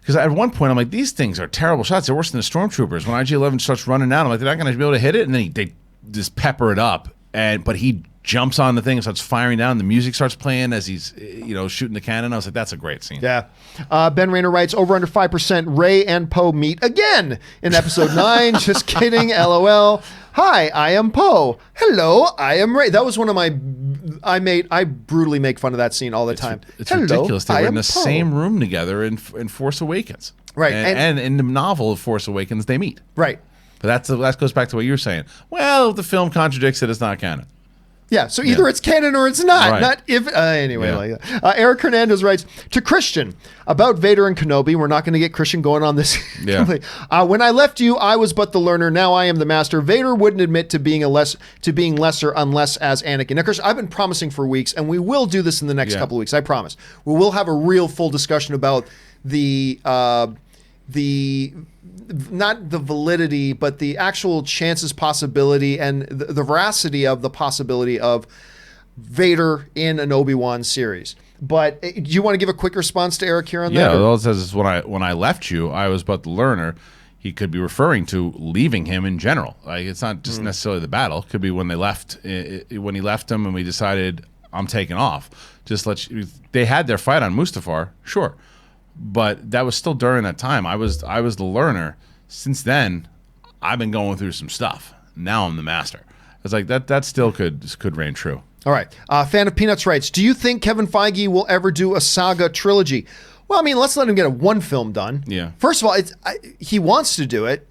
B: because at one point I'm like, these things are terrible shots. They're worse than the stormtroopers. When IG-11 starts running out, I'm like, they're not going to be able to hit it, and then they just pepper it up. But he jumps on the thing and starts firing down. The music starts playing as he's shooting the cannon. I was like, that's a great scene.
A: Yeah. Ben Rayner writes, over under 5% Rey and Poe meet again in episode 9. Just kidding. LOL. Hi, I am Poe. Hello, I am Rey. That was one of my. I brutally make fun of that scene all the time.
B: It's ridiculous. They were in the same room together in Force Awakens.
A: Right.
B: And in the novel of Force Awakens, they meet.
A: Right.
B: But that goes back to what you were saying. Well, the film contradicts it. It's not canon.
A: Yeah, so either it's canon or it's not.
B: Right.
A: Not if anyway.
B: Yeah.
A: Like that. Eric Hernandez writes to Kristian about Vader and Kenobi. We're not going to get Kristian going on this.
B: Yeah.
A: When I left you, I was but the learner. Now I am the master. Vader wouldn't admit to being lesser unless as Anakin. Now, Kristian, I've been promising for weeks, and we will do this in the next couple of weeks. I promise. We will have a real full discussion about the not the validity, but the actual chances, possibility, and the veracity of the possibility of Vader in an Obi-Wan series. But do you want to give a quick response to Eric here on that?
B: Yeah, all it says is when I left you, I was but the learner. He could be referring to leaving him in general. Like it's not just necessarily the battle. It could be when they left, when he left him, and we decided I'm taking off. They had their fight on Mustafar, sure. But that was still during that time. I was the learner. Since then, I've been going through some stuff. Now I'm the master. It's like that still could reign true.
A: All right. Fan of Peanuts writes, do you think Kevin Feige will ever do a saga trilogy? Well, I mean, let's let him get one film done.
B: Yeah.
A: First of all, he wants to do it.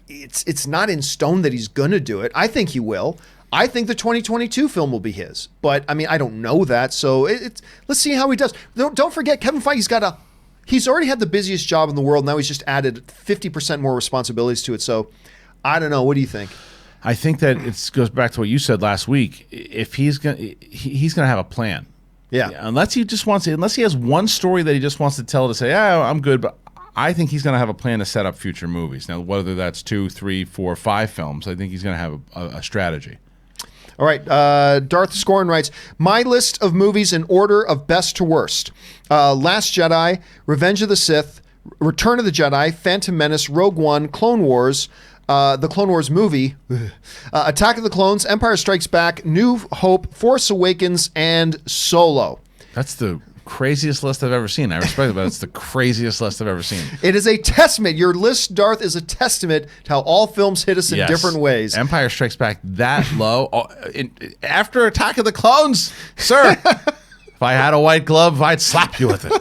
A: It's not in stone that he's going to do it. I think he will. I think the 2022 film will be his, but I mean, I don't know that. So let's see how he does. Don't forget, Kevin Feige's he's already had the busiest job in the world. Now he's just added 50% more responsibilities to it. So I don't know. What do you think?
B: I think that it goes back to what you said last week. If he's gonna have a plan.
A: Yeah.
B: Unless he has one story that he just wants to tell to say, yeah, I'm good, but I think he's going to have a plan to set up future movies. Now, whether that's 2, 3, 4, 5 films, I think he's going to have a strategy.
A: All right. Darth Scorn writes, my list of movies in order of best to worst. Last Jedi, Revenge of the Sith, Return of the Jedi, Phantom Menace, Rogue One, Clone Wars, the Clone Wars movie, Attack of the Clones, Empire Strikes Back, New Hope, Force Awakens, and Solo.
B: That's the craziest list I've ever seen. I respect it, but it's the craziest list I've ever seen.
A: It is a testament. Your list, Darth, is a testament to how all films hit us in different ways.
B: Empire Strikes Back that low. After Attack of the Clones, sir. If I had a white glove, I'd slap you with it.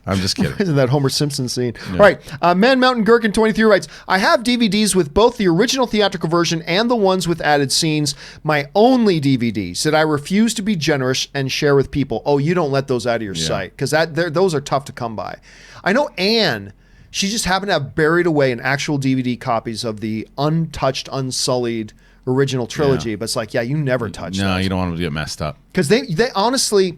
B: I'm just kidding.
A: Isn't that Homer Simpson scene? Yeah. All right. Man Mountain Gherkin 23 writes, I have DVDs with both the original theatrical version and the ones with added scenes. My only DVDs that I refuse to be generous and share with people. Oh, you don't let those out of your sight because those are tough to come by. I know Anne, she just happened to have buried away in actual DVD copies of the untouched, unsullied original trilogy. But it's like, you never touch
B: No,
A: those.
B: you don't want them to get messed up.
A: Because they honestly...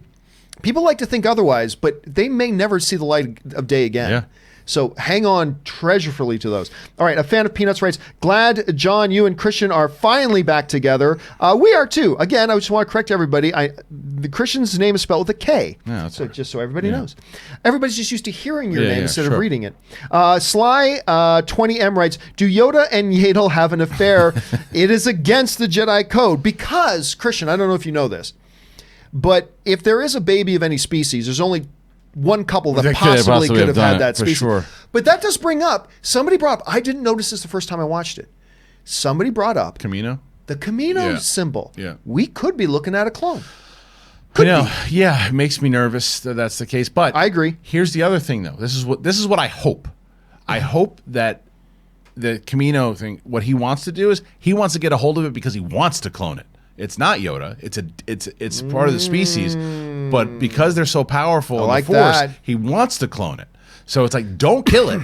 A: People like to think otherwise, but they may never see the light of day again.
B: Yeah.
A: So hang on treasurefully to those. All right, a fan of Peanuts writes, glad, John, you and Kristian are finally back together. We are too. Again, I just want to correct everybody. The Kristian's name is spelled with a K.
B: Yeah,
A: so just so everybody knows. Everybody's just used to hearing your name instead of
B: sure.
A: reading it. Sly 20M writes, do Yoda and Yaddle have an affair? It is against the Jedi code because, Kristian, I don't know if you know this, but if there is a baby of any species, there's only one couple that possibly could have had that species.
B: Sure.
A: But that does bring up, somebody brought up, I didn't notice this the first time I watched it. Somebody brought up
B: Camino?
A: the Camino symbol.
B: Yeah.
A: We could be looking at a clone.
B: Yeah, it makes me nervous that that's the case. But
A: I agree.
B: Here's the other thing, though. This is what I hope. I hope that the Camino thing, what he wants to do is he wants to get a hold of it because he wants to clone it. It's not Yoda. It's part of the species, but because they're so powerful in the Force, he wants to clone it. So it's like, don't kill it.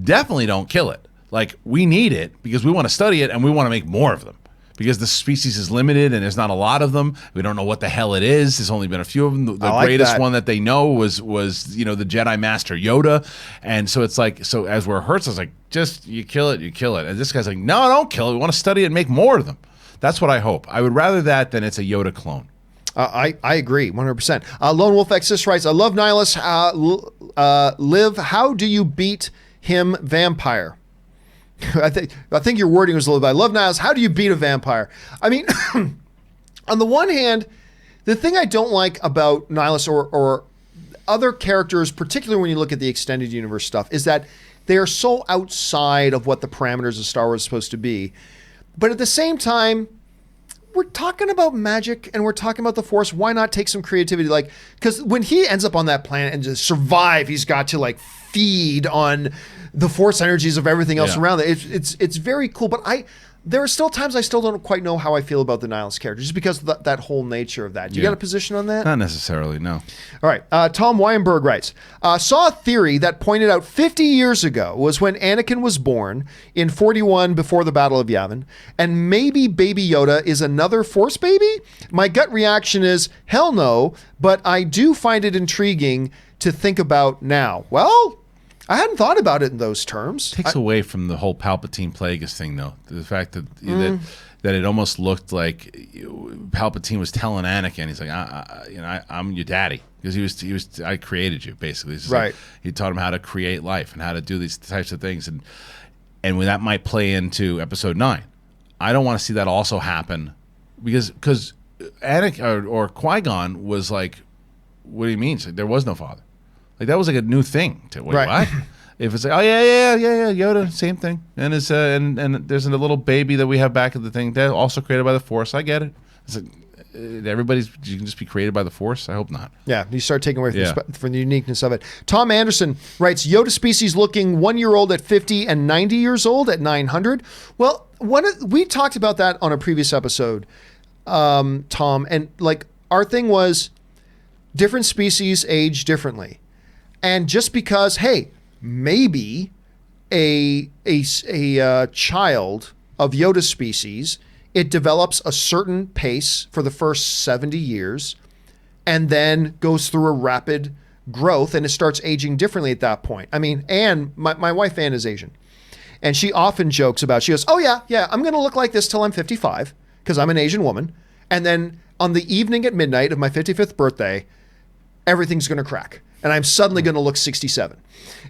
B: Definitely don't kill it. Like, we need it because we want to study it and we want to make more of them. Because the species is limited and there's not a lot of them. We don't know what the hell it is. There's only been a few of them. The greatest one that they know was the Jedi Master Yoda. And so it's like, so as we're hurt, it's like, just you kill it. And this guy's like, no, don't kill it. We want to study it and make more of them. That's what I hope. I would rather that than it's a Yoda clone.
A: I agree, 100%. Lone Wolf Exis writes, I love Nihilus. Liv, how do you beat him vampire? I think your wording was a little bit, I love Nihilus. How do you beat a vampire? I mean, on the one hand, the thing I don't like about Nihilus or other characters, particularly when you look at the extended universe stuff, is that they are so outside of what the parameters of Star Wars is supposed to be. But at the same time, we're talking about magic and we're talking about the Force. Why not take some creativity? Like, because when he ends up on that planet and to survive, he's got to like feed on the Force energies of everything else around it. It's very cool. But there are still times I still don't quite know how I feel about the Nihilus character, just because of that whole nature of that. Do you got a position on that?
B: Not necessarily, no.
A: All right. Tom Weinberg writes, saw a theory that pointed out 50 years ago was when Anakin was born in 41 before the Battle of Yavin, and maybe Baby Yoda is another Force baby? My gut reaction is, hell no, but I do find it intriguing to think about now. Well, I hadn't thought about it in those terms.
B: Takes away from the whole Palpatine Plagueis thing, though. The fact that that it almost looked like Palpatine was telling Anakin, he's like, I'm your daddy, because I created you, basically.
A: Right.
B: Like, he taught him how to create life and how to do these types of things, and when that might play into Episode 9. I don't want to see that also happen, because Anakin or Qui-Gon was like, what do you mean? So there was no father. Like, that was like a new thing. Wait, what? If it's like, oh yeah, Yoda, same thing. And it's and there's a little baby that we have back at the thing. They're also created by the Force. I get it. It's like, you can just be created by the Force. I hope not.
A: Yeah, you start taking away from the uniqueness of it. Tom Anderson writes, Yoda species looking 1-year-old at 50 and 90 years old at 900. Well, we talked about that on a previous episode, Tom, and like our thing was different species age differently. And just because, hey, maybe a child of Yoda species, it develops a certain pace for the first 70 years and then goes through a rapid growth and it starts aging differently at that point. I mean, Anne, my wife Anne is Asian. And she often jokes about, she goes, oh yeah, I'm going to look like this till I'm 55 because I'm an Asian woman. And then on the evening at midnight of my 55th birthday, everything's going to crack. And I'm suddenly going to look 67.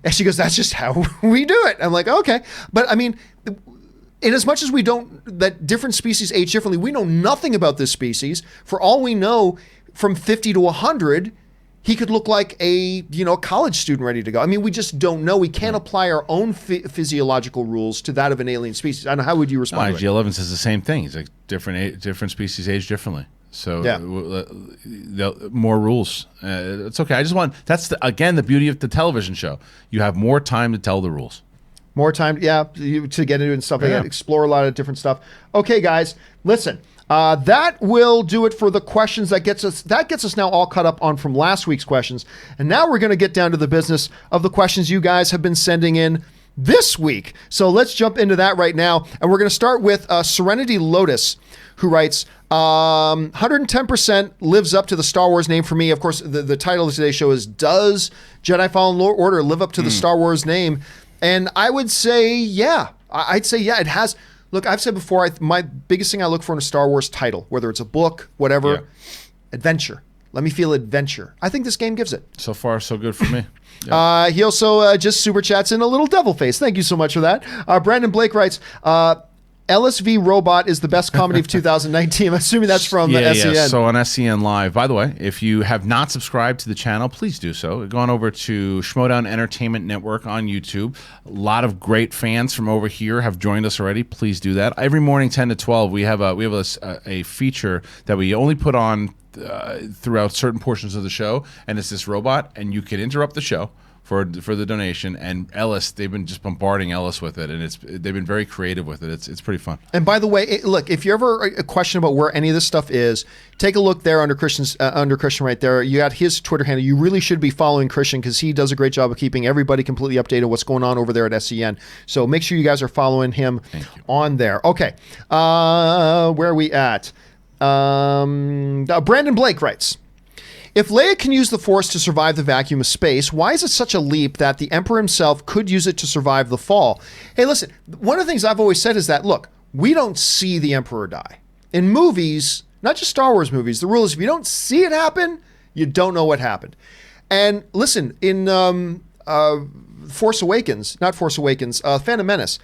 A: And she goes, that's just how we do it. I'm like, okay. But I mean, in as much as we don't, that different species age differently, we know nothing about this species. For all we know, from 50 to 100, he could look like a college student ready to go. I mean, we just don't know. We can't apply our own physiological rules to that of an alien species. I don't know, how would you respond to it?
B: IG-11 says the same thing. He's like, different species age differently. So more rules. It's okay. That's again the beauty of the television show. You have more time to tell the rules. More time,
A: to get into it and stuff like that. Explore a lot of different stuff. Okay, guys, listen. That will do it for the questions. That gets us now all caught up on from last week's questions. And now we're going to get down to the business of the questions you guys have been sending in this week. So let's jump into that right now. And we're going to start with Serenity Lotus, who writes, 110% lives up to the Star Wars name for me. Of course, the title of today's show is, Does Jedi Fallen Order live up to the Star Wars name? And I would say, yeah. I'd say, yeah, it has. Look, I've said before, my biggest thing I look for in a Star Wars title, whether it's a book, whatever, adventure. Let me feel adventure. I think this game gives it.
B: So far, so good for me.
A: Yeah. He also just super chats in a little devil face. Thank you so much for that. Brandon Blake writes, LSV Robot is the best comedy of 2019. I'm assuming that's from SEN.
B: Yeah. So on SEN Live. By the way, if you have not subscribed to the channel, please do so. Go on over to Schmodown Entertainment Network on YouTube. A lot of great fans from over here have joined us already. Please do that. Every morning, 10 to 12, we have a feature that we only put on throughout certain portions of the show, and it's this robot, and you can interrupt the show for the donation. And Ellis, they've been just bombarding Ellis with it, and they've been very creative with it. It's pretty fun. And
A: by the way, look, if you ever a question about where any of this stuff is, take a look there under Kristian right there. You got his Twitter handle. You really should be following Kristian because he does a great job of keeping everybody completely updated what's going on over there at SEN. So make sure you guys are following him on there. Okay, where are we at? Brandon Blake writes, if Leia can use the Force to survive the vacuum of space, why is it such a leap that the Emperor himself could use it to survive the fall? Hey, listen, one of the things I've always said is that, look, we don't see the Emperor die. In movies, not just Star Wars movies, the rule is if you don't see it happen, you don't know what happened. And listen, in Phantom Menace,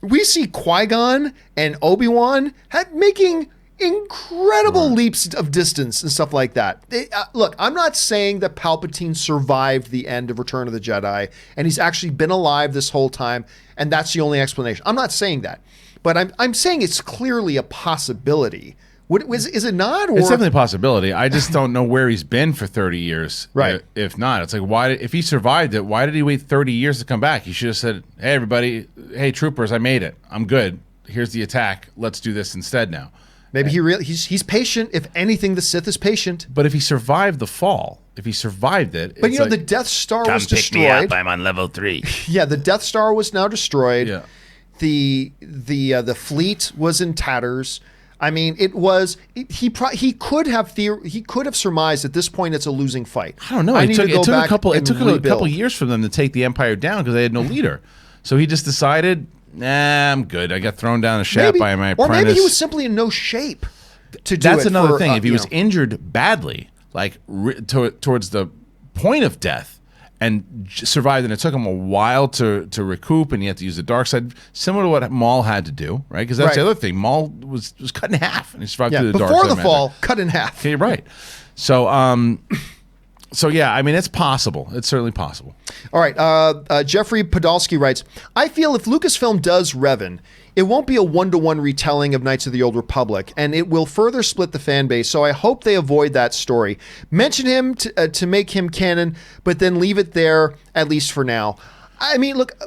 A: we see Qui-Gon and Obi-Wan making incredible leaps of distance and stuff like that. Look, I'm not saying that Palpatine survived the end of Return of the Jedi and he's actually been alive this whole time and that's the only explanation. I'm not saying that. But I'm saying it's clearly a possibility. Is it not? Or?
B: It's definitely a possibility. I just don't know where he's been for 30 years.
A: Right.
B: If not, it's like, if he survived it, why did he wait 30 years to come back? He should have said, hey, everybody, hey, troopers, I made it. I'm good. Here's the attack. Let's do this instead now.
A: Maybe he's patient. If anything, the Sith is patient.
B: But if he survived the fall, if he survived it,
A: but the Death Star was destroyed.
B: Come pick me up. I'm on level 3.
A: Yeah, the Death Star was now destroyed.
B: Yeah.
A: The fleet was in tatters. I mean, he could have surmised at this point it's a losing fight.
B: I don't know. It took a couple years for them to take the Empire down because they had no leader. So he just decided, nah, I'm good. I got thrown down a shaft by my apprentice.
A: Or maybe he was simply in no shape to do it.
B: That's another thing. If he was injured badly, like towards the point of death, and survived, and it took him a while to recoup, and he had to use the dark side, similar to what Maul had to do, right? Because that's the other thing. Maul was cut in half, and he survived through the dark side.
A: Before the fall, cut in half.
B: Okay, right. So, yeah, I mean, it's possible. It's certainly possible.
A: All right. Jeffrey Podolsky writes, I feel if Lucasfilm does Revan, it won't be a one-to-one retelling of Knights of the Old Republic, and it will further split the fan base, so I hope they avoid that story. Mention him to make him canon, but then leave it there, at least for now. I mean, look,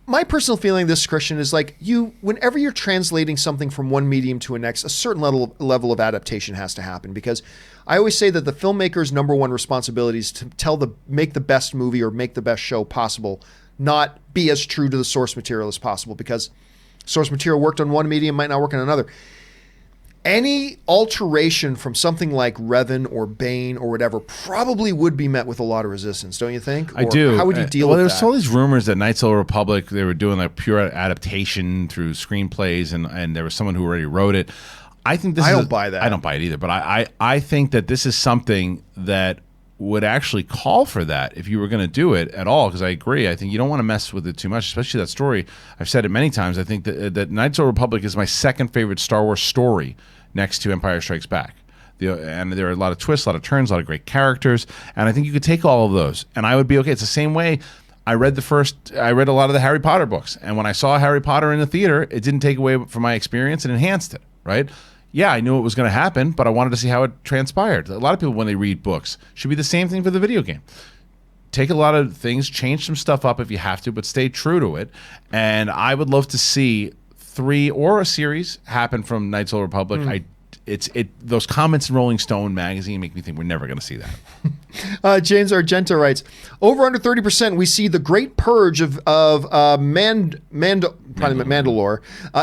A: my personal feeling of this, Kristian, is like whenever you're translating something from one medium to a next, a certain level of adaptation has to happen, because I always say that the filmmaker's number one responsibility is to make the best movie or make the best show possible, not be as true to the source material as possible, because source material worked on one medium might not work on another. Any alteration from something like Revan or Bane or whatever probably would be met with a lot of resistance, don't you think?
B: I do.
A: How would you deal with that?
B: Well, there's all these rumors that Knights of the Republic, they were doing like pure adaptation through screenplays, and there was someone who already wrote it. I think I don't buy that. I don't buy it either, but I think that this is something that would actually call for that if you were going to do it at all, because I agree. I think you don't want to mess with it too much, especially that story. I've said it many times. I think that Knights of the Republic is my second favorite Star Wars story next to Empire Strikes Back. And there are a lot of twists, a lot of turns, a lot of great characters, and I think you could take all of those, and I would be okay. It's the same way I read a lot of the Harry Potter books, and when I saw Harry Potter in the theater, it didn't take away from my experience, it enhanced it, right? Yeah, I knew it was going to happen, but I wanted to see how it transpired. A lot of people, when they read books, should be the same thing for the video game. Take a lot of things, change some stuff up if you have to, but stay true to it. And I would love to see 3 or a series happen from Knights of the Republic. those comments in Rolling Stone magazine make me think we're never going to see that.
A: James Argento writes, over under 30%, we see the great purge of Mandalore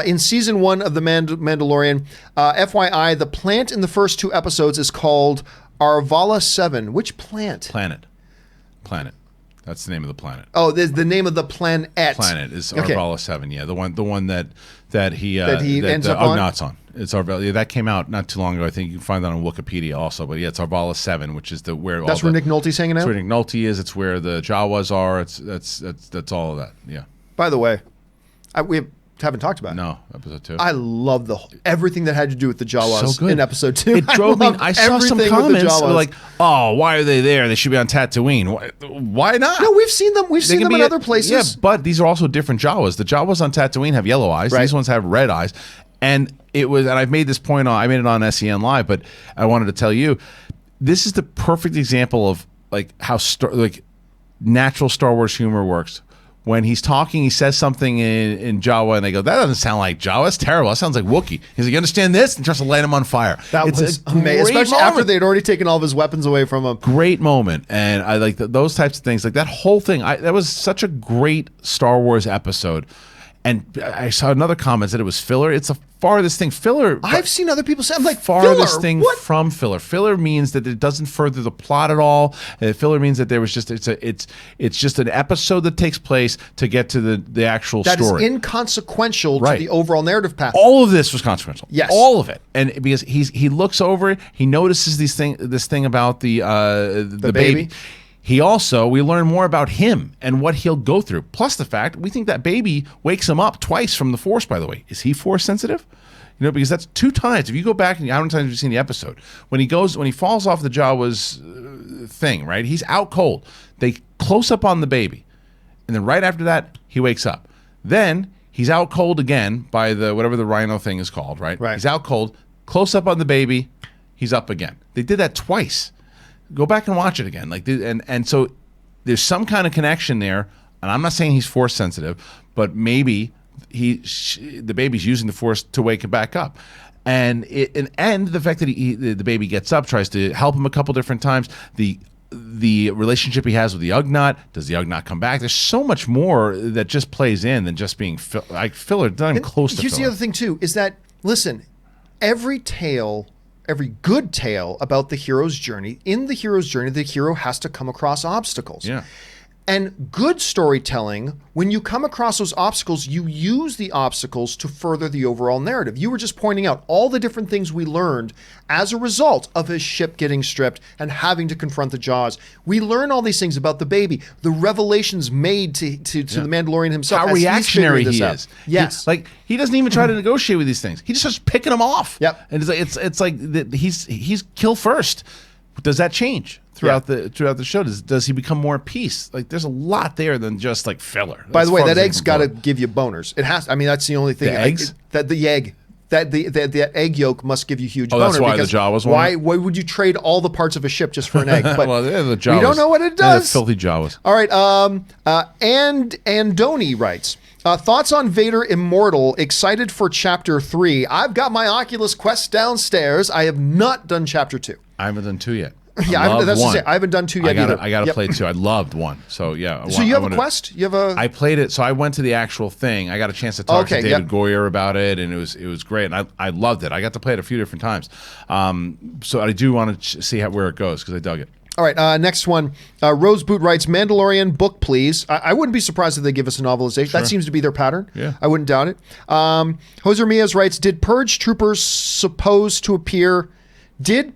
A: in season 1 of the Mandalorian. FYI, the plant in the first 2 episodes is called Arvala 7. Which plant?
B: Planet. That's the name of the planet.
A: Oh, there's the name of the planet.
B: Planet is Arvala 7. Yeah, the one that he
A: ends up on.
B: Ugnaughts on. It's Arvala. Yeah, that came out not too long ago. I think you can find that on Wikipedia also. But yeah, it's Arvala 7, which is where
A: that's where Nick Nolte's hanging out.
B: That's where Nick Nolte is. It's where the Jawas are. That's all of that. Yeah.
A: By the way, we haven't talked about it.
B: No, episode 2.
A: I love everything that had to do with the Jawas
B: so good.
A: in episode 2.
B: It drove me. I saw some comments like, "Oh, why are they there? They should be on Tatooine. Why not?"
A: No, we've seen them. We've seen them in other places.
B: Yeah, but these are also different Jawas. The Jawas on Tatooine have yellow eyes.
A: Right.
B: These ones have red eyes. And I've made this point I made it on SEN Live, but I wanted to tell you, this is the perfect example of like how natural Star Wars humor works. When he's talking, he says something in Jawa, and they go, "That doesn't sound like Jawa. It's terrible. That sounds like Wookiee." He's like, "You understand this?" And tries to light him on fire.
A: That was amazing, especially after they'd already taken all of his weapons away from him.
B: Great moment, and I like those types of things. Like that whole thing. That was such a great Star Wars episode. And I saw another comment that it was filler. It's the farthest thing. Filler.
A: I've seen other people say, I'm like,
B: farthest
A: filler?
B: thing
A: What?
B: From filler. Filler means that it doesn't further the plot at all. Filler means that there was just it's just an episode that takes place to get to the actual story.
A: That is inconsequential to the overall narrative path.
B: All of this was consequential.
A: Yes,
B: all of it. And because he looks over it, he notices this thing about the baby. We learn more about him and what he'll go through. Plus the fact we think that baby wakes him up twice from the Force, by the way. Is he Force sensitive? Because that's 2 times. If you go back and how many times have you seen the episode? When he falls off the Jawa's thing, right? He's out cold. They close up on the baby. And then right after that, he wakes up. Then he's out cold again by whatever the rhino thing is called, right?
A: Right.
B: He's out cold, close up on the baby, he's up again. They did that twice. Go back and watch it again. And so there's some kind of connection there. And I'm not saying he's Force sensitive, but maybe the baby's using the Force to wake him back up. And the fact that the baby gets up, tries to help him a couple different times. The relationship he has with the Ugnaught. Does the Ugnaught come back? There's so much more that just plays in than just being filler. Not even close to filler.
A: Here's the other thing too: is that every good tale about the hero's journey, in the hero's journey, the hero has to come across obstacles.
B: Yeah.
A: And good storytelling, when you come across those obstacles, you use the obstacles to further the overall narrative. You were just pointing out all the different things we learned as a result of his ship getting stripped and having to confront the Jaws. We learn all these things about the baby, the revelations made to the Mandalorian himself.
B: How reactionary he is.
A: Yes.
B: He doesn't even try to negotiate with these things. He just starts picking them off.
A: Yep.
B: And it's like he's kill first. Does that change throughout the show? Does he become more at peace? Like there's a lot there than just like filler.
A: By the way, that egg's got to give you boners. It has. I mean, that's the only thing.
B: The eggs?
A: The egg. The egg yolk must give you huge boner.
B: That's why the Jawas want
A: Why would you trade all the parts of a ship just for an egg? But
B: well, the Jawas.
A: We don't know what it does.
B: The filthy Jawas.
A: All right. And Andoni writes, thoughts on Vader Immortal, excited for Chapter 3. I've got my Oculus Quest downstairs. I have not done Chapter 2.
B: I haven't done 2 yet.
A: Yeah, I haven't done 2 yet either.
B: I got to play 2. I loved 1. So yeah.
A: So you have a Quest? You have a?
B: I played it. So I went to the actual thing. I got a chance to talk to David Goyer about it, and it was great. And I loved it. I got to play it a few different times. So I do want to see where it goes because I dug it.
A: All right, next one. Roseboot writes, Mandalorian book, please. I wouldn't be surprised if they give us a novelization. Sure. That seems to be their pattern.
B: Yeah.
A: I wouldn't doubt it. Jose Mias writes, did Purge Troopers supposed to appear in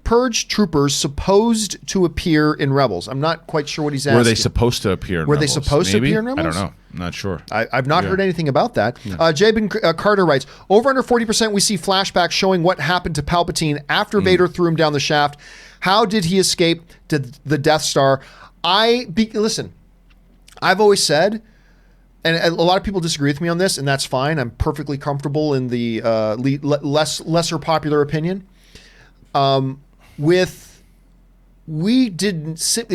A: Rebels? I'm not quite sure what he's asking.
B: Were they supposed to appear in
A: Were
B: Rebels?
A: They supposed to appear in Rebels?
B: I don't know. I'm not sure.
A: I've not heard anything about that. Jabin Carter writes, over under 40% we see flashbacks showing what happened to Palpatine after Vader threw him down the shaft. How did he escape to the Death Star? Listen, I've always said, and a lot of people disagree with me on this, and that's fine. I'm perfectly comfortable in the lesser popular opinion. It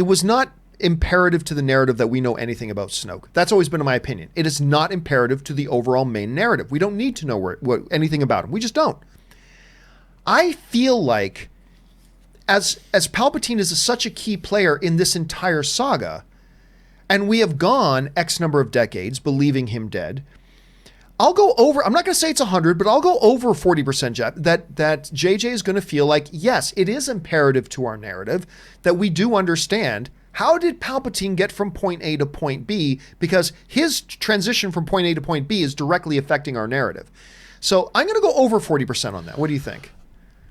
A: was not imperative to the narrative that we know anything about Snoke. That's always been my opinion. It is not imperative to the overall main narrative. We don't need to know anything about him. We just don't. I feel like as Palpatine is such a key player in this entire saga, and we have gone X number of decades believing him dead, I'll go over, I'm not going to say it's 100, but I'll go over 40%, Jeff, that JJ is going to feel like, yes, it is imperative to our narrative that we do understand how did Palpatine get from point A to point B, because his transition from point A to point B is directly affecting our narrative. So I'm going to go over 40% on that. What do you think?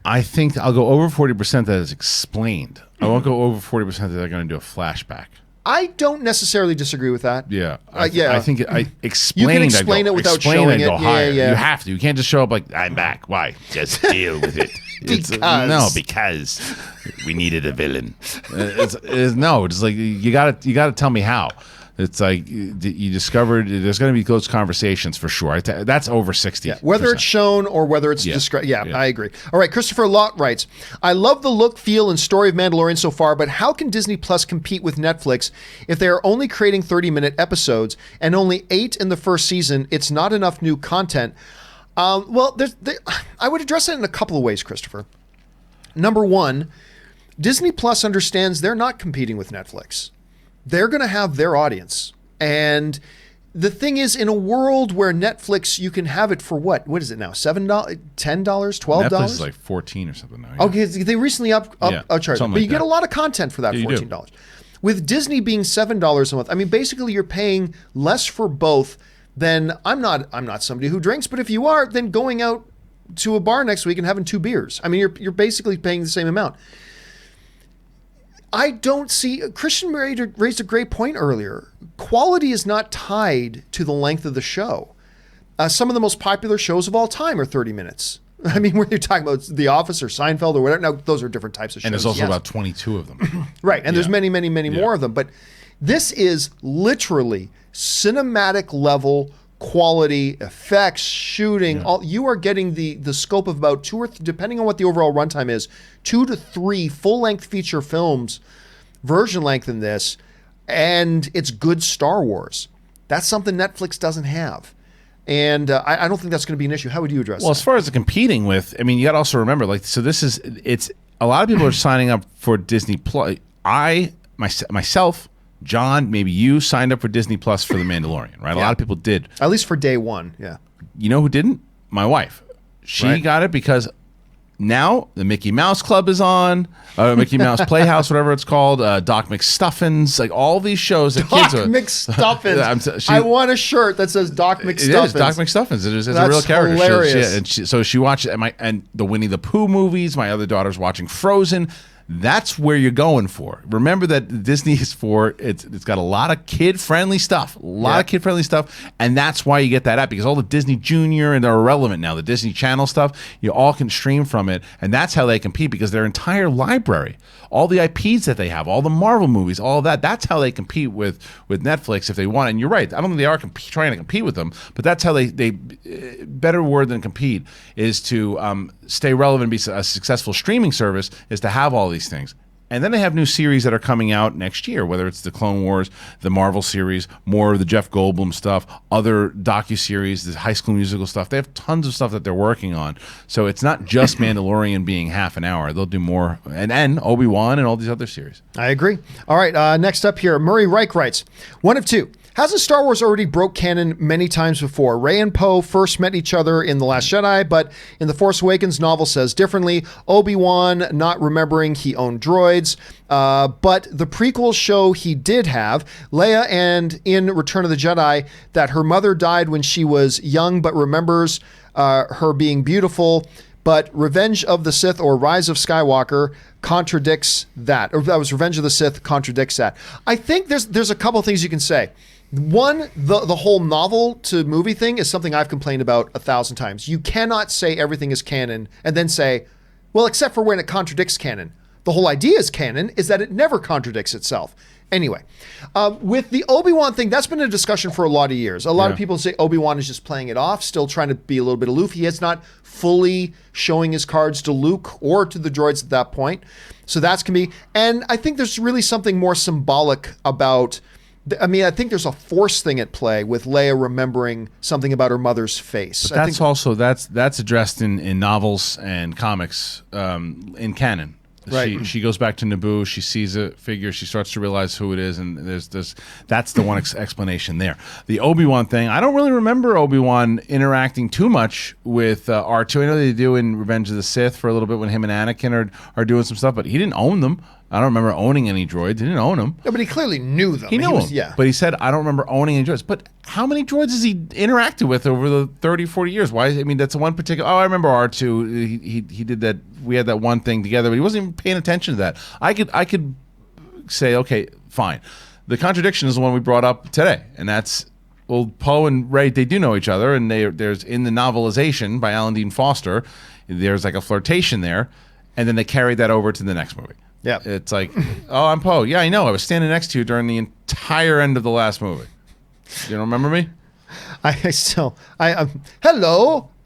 B: I think I'll go over 40% that is explained. I won't go over 40% that they're going to do a flashback.
A: I don't necessarily disagree with that.
B: Yeah.
A: Yeah.
B: I think I explained.
A: You can explain it without showing it.
B: Yeah.
A: Yeah.
B: You have to. You can't just show up like, I'm back. Why? Just deal with it. Because we needed a villain. It's like you gotta tell me how. It's like you discovered there's going to be those conversations for sure. That's over 60%.
A: Yeah, whether it's shown or whether it's described. Yeah, I agree. All right, Christopher Lott writes, I love the look, feel, and story of Mandalorian so far, but how can Disney Plus compete with Netflix if they are only creating 30-minute episodes and only 8 in the first season? It's not enough new content. I would address it in a couple of ways, Christopher. Number one, Disney Plus understands they're not competing with Netflix. They're going to have their audience. And the thing is, in a world where Netflix, you can have it for what? What is it now? $7, $10, $12?
B: Netflix is like 14 or something now. Yeah.
A: Okay, they recently upcharged it. But you get a lot of content for that $14. With Disney being $7 a month, I mean, basically you're paying less for both than, I'm not somebody who drinks, but if you are, then going out to a bar next week and having 2 beers. I mean, you're basically paying the same amount. I don't see, Kristian raised a great point earlier. Quality is not tied to the length of the show. Some of the most popular shows of all time are 30 minutes. I mean, when you're talking about The Office or Seinfeld or whatever, now those are different types of shows.
B: And there's also about 22 of them.
A: Right, and there's many, many, many more of them. But this is literally cinematic level quality, effects, shooting. You are getting the scope of about 2 or depending on what the overall runtime is, 2 to 3 full-length feature films, version length in this, and it's good Star Wars. That's something Netflix doesn't have. And I don't think that's going to be an issue. How would you address that?
B: Well, as far as the competing with, I mean, you got to also remember, like, so it's a lot of people are signing up for Disney Plus. Myself, John, maybe you signed up for Disney Plus for The Mandalorian, right? A lot of people did.
A: At least for day one, yeah.
B: You know who didn't? My wife. She got it because now the Mickey Mouse Club is on, Mickey Mouse Playhouse, whatever it's called, Doc McStuffins, like all these shows that
A: Doc
B: kids are.
A: McStuffins. I want a shirt that says Doc McStuffins.
B: It is Doc McStuffins. It's a real character.
A: Hilarious.
B: So she watched and the Winnie the Pooh movies. My other daughter's watching Frozen. That's where you're going for. Remember that Disney is for, it's got a lot of kid-friendly stuff. And that's why you get that app, because all the Disney Junior and they're irrelevant now. The Disney Channel stuff, you all can stream from it. And that's how they compete, because their entire library, all the IPs that they have, all the Marvel movies, all of that, that's how they compete with Netflix if they want. And you're right. I don't think they are trying to compete with them, but that's how they better word than compete is to stay relevant and be a successful streaming service is to have all these things. And then they have new series that are coming out next year, whether it's the Clone Wars, the Marvel series, more of the Jeff Goldblum stuff, other docuseries, the High School Musical stuff. They have tons of stuff that they're working on. So it's not just Mandalorian being half an hour. They'll do more. And Obi-Wan and all these other series.
A: I agree. All right, next up here, Murray Reich writes, 1 of 2. Hasn't Star Wars already broke canon many times before? Rey and Poe first met each other in The Last Jedi, but in The Force Awakens novel says differently. Obi-Wan not remembering he owned droids, but the prequels show he did have. Leia and in Return of the Jedi that her mother died when she was young, but remembers her being beautiful. But Revenge of the Sith or Rise of Skywalker contradicts that. Or that was Revenge of the Sith contradicts that. I think there's a couple of things you can say. One, the whole novel to movie thing is something I've complained about 1,000 times. You cannot say everything is canon and then say, well, except for when it contradicts canon. The whole idea is canon is that it never contradicts itself. Anyway, with the Obi-Wan thing, that's been a discussion for a lot of years. A lot of people say Obi-Wan is just playing it off, still trying to be a little bit aloof. He is not fully showing his cards to Luke or to the droids at that point. So that's going to be, and I think there's really something more symbolic about I mean, I think there's a Force thing at play with Leia remembering something about her mother's face.
B: But that's addressed in novels and comics in canon.
A: Right.
B: She goes back to Naboo. She sees a figure. She starts to realize who it is, and that's the one explanation there. The Obi-Wan thing, I don't really remember Obi-Wan interacting too much with R2. I know they do in Revenge of the Sith for a little bit when him and Anakin are doing some stuff, but he didn't own them. I don't remember owning any droids. He didn't own them.
A: No, but he clearly knew them.
B: He knew them.
A: Yeah.
B: But he said, I don't remember owning any droids. But how many droids has he interacted with over the 30, 40 years? Why? I mean, that's one particular... Oh, I remember R2. He did that. We had that one thing together, but he wasn't even paying attention to that. I could say, okay, fine. The contradiction is the one we brought up today, and that's... Well, Poe and Rey, they do know each other, and there's in the novelization by Alan Dean Foster, there's like a flirtation there, and then they carried that over to the next movie.
A: Yeah,
B: it's like, oh, I'm Poe. Yeah, I know. I was standing next to you during the entire end of the last movie. You don't remember me?
A: Hello,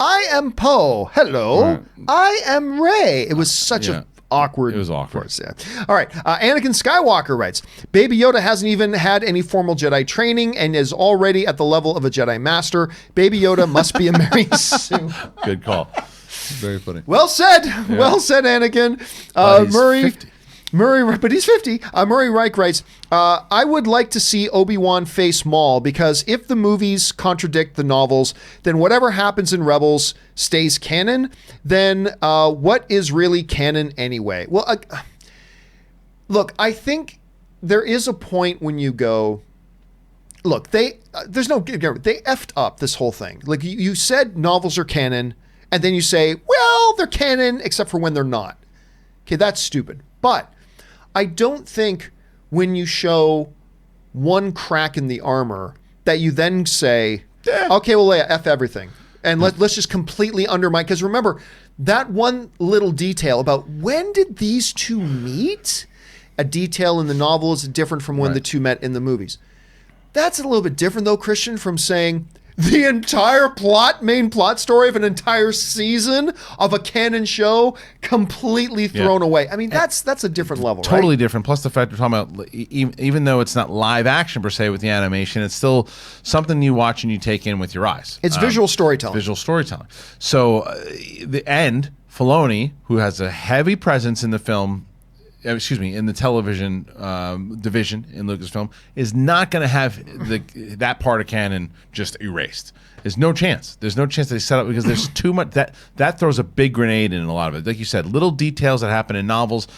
A: I am Poe. Hello,
B: right.
A: I am Rey. It was such an awkward.
B: It was awkward.
A: Course, yeah. All right. Anakin Skywalker writes, Baby Yoda hasn't even had any formal Jedi training and is already at the level of a Jedi Master. Baby Yoda must be a Mary Sue.
B: Good call. Very funny.
A: Well said. Yeah. Well said, Anakin.
B: Murray. 50.
A: But he's 50. Murray Reich writes, I would like to see Obi-Wan face Maul because if the movies contradict the novels, then whatever happens in Rebels stays canon. Then what is really canon anyway? Well, look, I think there is a point when you go, look, they effed up this whole thing. Like you said novels are canon, and then you say, well, they're canon except for when they're not. Okay, that's stupid. But I don't think when you show one crack in the armor that you then say, okay, well, yeah, F everything. And let's just completely undermine. Because remember, that one little detail about when did these two meet? A detail in the novel is different from when the two met in the movies. That's a little bit different, though, Kristian, from saying the entire main plot story of an entire season of a canon show completely thrown away. I mean, that's a different level,
B: totally
A: right?
B: different. Plus the fact we're talking about, even though it's not live action per se with the animation, it's still something you watch and you take in with your eyes.
A: It's visual storytelling.
B: Visual storytelling. So the end, Filoni, who has a heavy presence in the film, in the television division in Lucasfilm, is not going to have that part of canon just erased. There's no chance. There's no chance they set up because there's too much that throws a big grenade in a lot of it. Like you said, little details that happen in novels.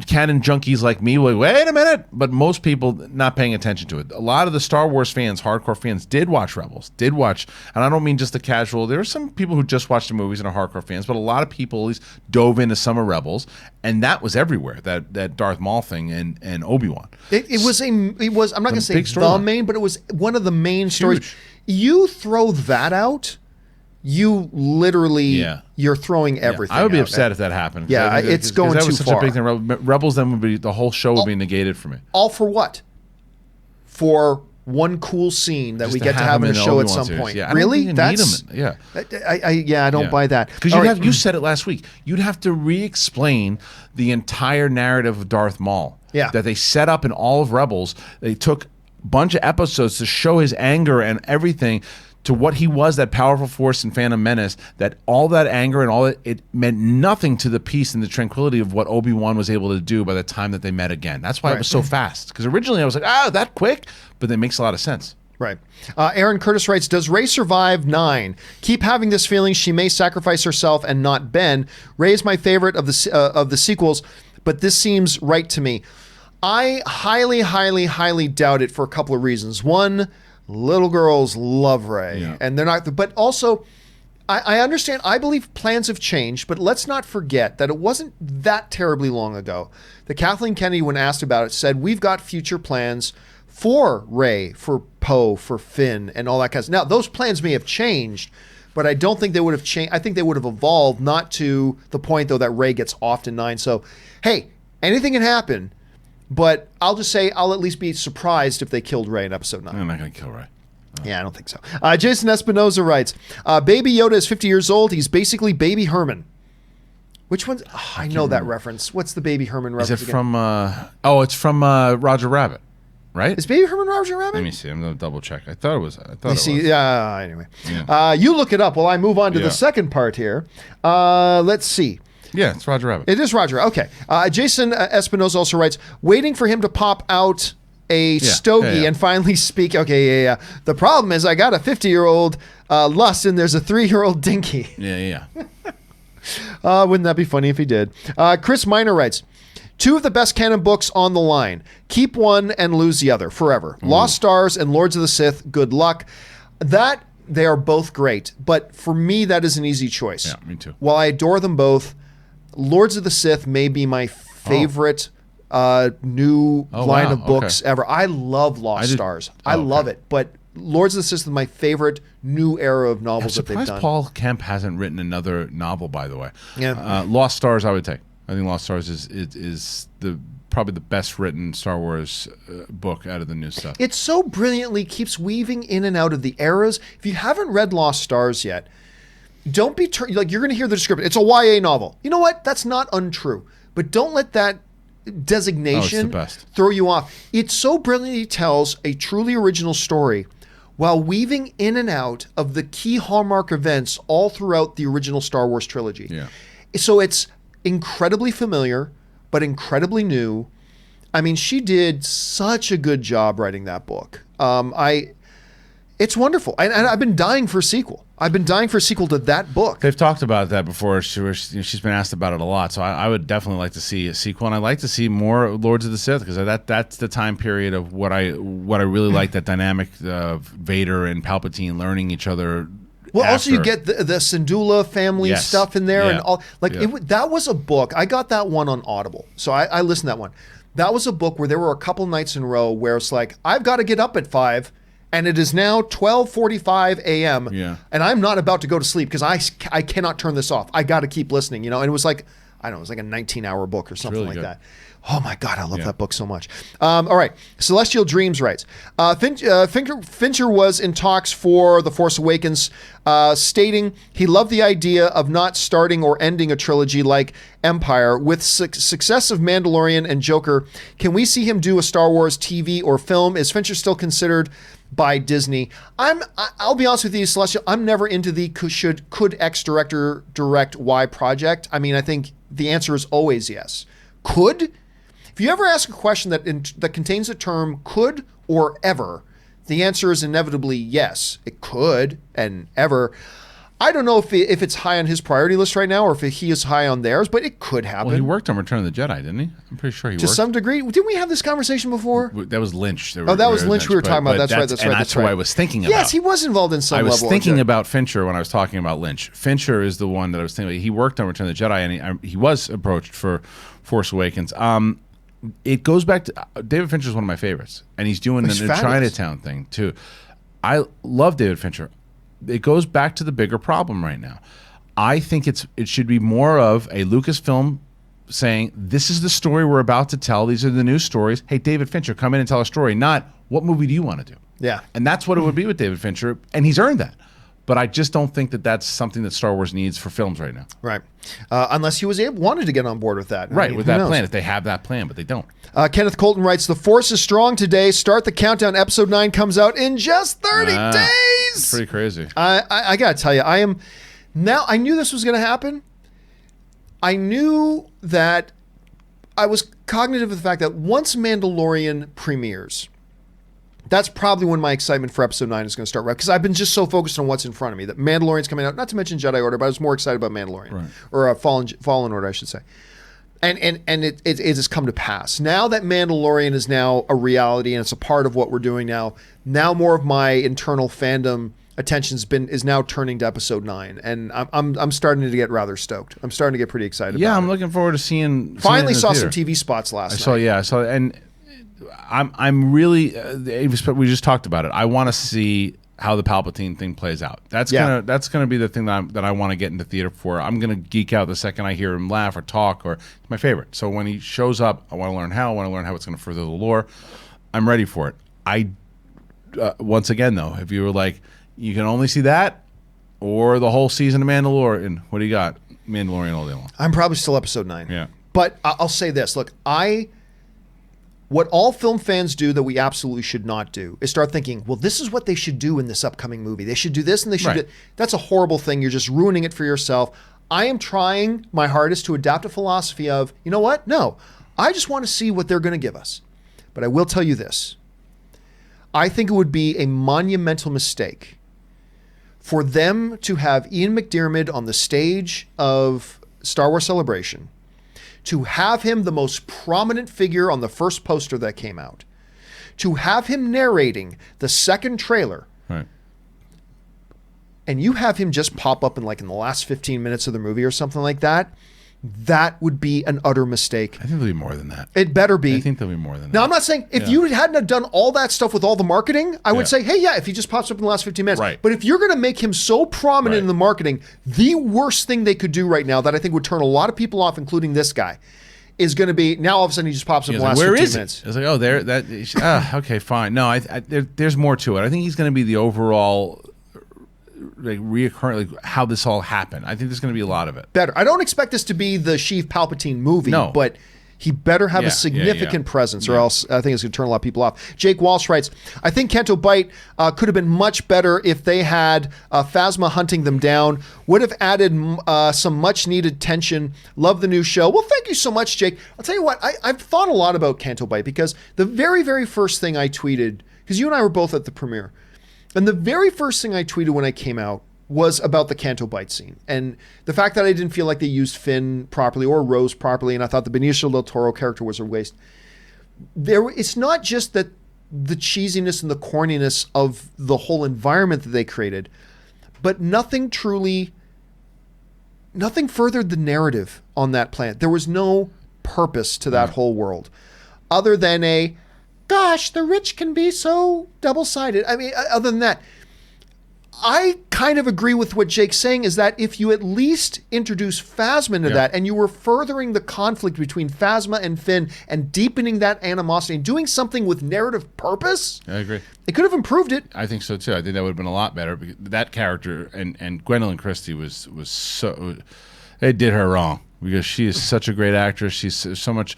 B: Canon junkies like me will wait a minute, but most people not paying attention to it. A lot of the Star Wars fans, hardcore fans, did watch Rebels, and I don't mean just the casual. There are some people who just watched the movies and are hardcore fans, but a lot of people at least dove into some of Rebels, and that was everywhere. That Darth Maul thing and Obi-Wan. It was. I'm not going to say the main, but it was one of the main stories. You throw that out. You literally, you're throwing everything.
A: I
B: would be upset if that happened.
A: Yeah, it's going too far. That was such a big thing.
B: Rebels then would be, the whole show would be negated for me.
A: All for what? For one cool scene that we get to have in a show at some point.
B: Yeah,
A: really?
B: That's
A: I don't buy that.
B: Because you said it last week. You'd have to re-explain the entire narrative of Darth Maul.
A: Yeah.
B: That they set up in all of Rebels. They took a bunch of episodes to show his anger and everything, to what he was, that powerful force in Phantom Menace, that all that anger and all that, it meant nothing to the peace and the tranquility of what Obi-Wan was able to do by the time that they met again. That's why it was so fast. Because originally I was like, that quick? But that makes a lot of sense.
A: Right. Aaron Curtis writes, does Rey survive 9? Keep having this feeling she may sacrifice herself and not Ben. Rey is my favorite of the sequels, but this seems right to me. I highly, highly, highly doubt it for a couple of reasons. One, little girls love Rey, and they're not. But also, I understand. I believe plans have changed, but let's not forget that it wasn't that terribly long ago that Kathleen Kennedy, when asked about it, said we've got future plans for Rey, for Poe, for Finn, and all that kind of stuff. Now, those plans may have changed, but I don't think they would have changed. I think they would have evolved, not to the point though that Rey gets off to 9. So, hey, anything can happen. But I'll just say I'll at least be surprised if they killed Rey in episode 9.
B: I'm not going to kill Rey.
A: Yeah, I don't think so. Jason Espinoza writes, Baby Yoda is 50 years old. He's basically Baby Herman. Which one's... I know that reference. What's the Baby Herman reference
B: again? From... it's from Roger Rabbit. right?
A: Is Baby Herman Roger Rabbit?
B: Let me see. I'm gonna double check. I thought it was.
A: Yeah. Anyway,
B: Yeah.
A: you look it up while I move on to the second part here. Let's see.
B: Yeah, it's Roger Rabbit.
A: It is Roger. Okay. Jason Espinosa also writes, waiting for him to pop out a stogie and finally speak. Okay, yeah. The problem is I got a 50-year-old Lust and there's a 3-year-old Dinky.
B: Yeah.
A: Wouldn't that be funny if he did? Chris Miner writes, 2 of the best canon books on the line. Keep one and lose the other forever. Lost Stars and Lords of the Sith. Good luck. They are both great, but for me, that is an easy choice.
B: Yeah, me too.
A: While I adore them both, Lords of the Sith may be my favorite new line of books ever. I love Lost Stars. I love it, but Lords of the Sith is my favorite new era of novels that they've done.
B: I'm surprised Paul Kemp hasn't written another novel, by the way.
A: Yeah.
B: Lost Stars, I would take. I think Lost Stars is probably the best written Star Wars book out of the new stuff.
A: It so brilliantly keeps weaving in and out of the eras. If you haven't read Lost Stars yet, don't be you're going to hear the description. It's a YA novel. You know what? That's not untrue. But don't let that designation throw you off. It so brilliantly tells a truly original story while weaving in and out of the key hallmark events all throughout the original Star Wars trilogy.
B: Yeah.
A: So it's incredibly familiar, but incredibly new. I mean, she did such a good job writing that book. It's wonderful. And I've been dying for a sequel. I've been dying for a sequel to that book.
B: They've talked about that before. She's been asked about it a lot. So I would definitely like to see a sequel. And I'd like to see more Lords of the Sith because that's the time period of what I really like, that dynamic of Vader and Palpatine learning each other.
A: Well, also you get the Syndulla family stuff in there and all. That was a book. I got that one on Audible. So I listened to that one. That was a book where there were a couple nights in a row where it's like, I've got to get up at 5 and it is now 12:45 a.m.
B: Yeah.
A: And I'm not about to go to sleep because I cannot turn this off. I got to keep listening, And it was like, I don't know, it was like a 19-hour book or something like that. Oh my God, I love that book so much. All right, Celestial Dreams writes, Fincher was in talks for The Force Awakens, stating he loved the idea of not starting or ending a trilogy like Empire. With success of Mandalorian and Joker, can we see him do a Star Wars TV or film? Is Fincher still considered by Disney? I'll be honest with you, Celestial, I'm never into the could X director direct Y project. I mean, I think the answer is always yes. Could? If you ever ask a question that contains the term could or ever, the answer is inevitably yes. It could and ever. I don't know if it's high on his priority list right now or if he is high on theirs, but it could happen.
B: Well, he worked on Return of the Jedi, didn't he? I'm pretty sure he worked.
A: To some degree. Didn't we have this conversation before?
B: That was Lynch.
A: That was Lynch we were talking about. That's right.
B: That's who I was thinking about.
A: Yes, he was involved in some level.
B: I was thinking about Fincher when I was talking about Lynch. Fincher is the one that I was thinking about. He worked on Return of the Jedi, and he was approached for Force Awakens. It goes back to David Fincher is one of my favorites, and he's doing the Chinatown thing too. I love David Fincher. It goes back to the bigger problem right now. I think it should be more of a Lucasfilm saying, this is the story we're about to tell. These are the new stories. Hey, David Fincher, come in and tell a story. Not, what movie do you want to do?
A: Yeah.
B: And that's what it would be with David Fincher, and he's earned that. But I just don't think that that's something that Star Wars needs for films right now.
A: Right. Unless he wanted to get on board with that.
B: Right, with that plan. If they have that plan, but they don't.
A: Kenneth Colton writes, the Force is strong today. Start the countdown. Episode 9 comes out in just 30 days.
B: It's pretty crazy.
A: I got to tell you, I knew this was going to happen. I knew that I was cognitive of the fact that once Mandalorian premieres, that's probably when my excitement for episode 9 is going to start, right? Because I've been just so focused on what's in front of me. That Mandalorian's coming out, not to mention Jedi Order, but I was more excited about Mandalorian.
B: Right.
A: Or Fallen Order, I should say. And it has come to pass. Now that Mandalorian is now a reality and it's a part of what we're doing now more of my internal fandom attention is now turning to episode 9. And I'm starting to get rather stoked. I'm starting to get pretty excited about it.
B: Yeah, I'm looking forward to seeing
A: Finally saw some TV spots last night.
B: I saw, and I'm really we just talked about it. I want to see how the Palpatine thing plays out. That's gonna be the thing that I want to get into theater for. I'm gonna geek out the second I hear him laugh or talk, or it's my favorite. So when he shows up, I want to learn how. I want to learn how it's going to further the lore. I'm ready for it. Once again though, if you were like, you can only see that or the whole season of Mandalorian, what do you got? Mandalorian all day long.
A: I'm probably still episode 9.
B: Yeah,
A: but I'll say this. Look, What all film fans do that we absolutely should not do is start thinking, well, this is what they should do in this upcoming movie. They should do this and they should do. That's a horrible thing. You're just ruining it for yourself. I am trying my hardest to adapt a philosophy of, you know what? No, I just want to see what they're going to give us. But I will tell you this. I think it would be a monumental mistake for them to have Ian McDiarmid on the stage of Star Wars Celebration, to have him the most prominent figure on the first poster that came out, to have him narrating the second trailer,
B: right,
A: and you have him just pop up in the last 15 minutes of the movie or something like that, that would be an utter mistake.
B: I think there'll be more than that.
A: It better be.
B: I think there'll be more than that.
A: Now, I'm not saying if you hadn't have done all that stuff with all the marketing, I would say, hey, yeah, if he just pops up in the last 15 minutes.
B: Right.
A: But if you're going to make him so prominent in the marketing, the worst thing they could do right now that I think would turn a lot of people off, including this guy, is going to be now all of a sudden he just pops up in the last 15 minutes.
B: It's like, oh, there, that, okay, fine. No, there's more to it. I think he's going to be the overall, reoccurring, how this all happened. I think there's going to be a lot of it.
A: Better. I don't expect this to be the Sheev Palpatine movie, but he better have a significant presence or else I think it's going to turn a lot of people off. Jake Walsh writes, I think Canto Bight could have been much better if they had Phasma hunting them down. Would have added some much needed tension. Love the new show. Well, thank you so much, Jake. I'll tell you what, I've thought a lot about Canto Bight because the very, very first thing I tweeted, because you and I were both at the premiere, and the very first thing I tweeted when I came out was about the Canto Bight scene and the fact that I didn't feel like they used Finn properly or Rose properly, and I thought the Benicio del Toro character was a waste. It's not just that the cheesiness and the corniness of the whole environment that they created, but nothing furthered the narrative on that planet. There was no purpose to that whole world other than gosh, the rich can be so double-sided. I mean, other than that, I kind of agree with what Jake's saying is that if you at least introduce Phasma into that and you were furthering the conflict between Phasma and Finn and deepening that animosity and doing something with narrative purpose,
B: I agree.
A: It could have improved it.
B: I think so too. I think that would have been a lot better. Because that character and Gwendolyn Christie was so, they did her wrong because she is such a great actress. She's so much.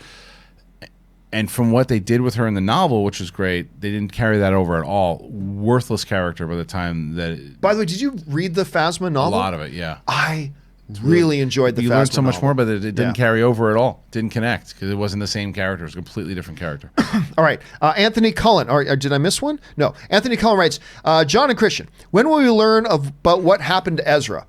B: And from what they did with her in the novel, which was great, they didn't carry that over at all. Worthless character by the time that.
A: By the way, did you read the Phasma novel?
B: A lot of it, yeah.
A: I really enjoyed the Phasma novel.
B: You learned so much more, but it didn't carry over at all. Didn't connect because it wasn't the same character. It was a completely different character.
A: All right. Anthony Cullen. Did I miss one? No. Anthony Cullen writes, John and Kristian, when will we learn about what happened to Ezra?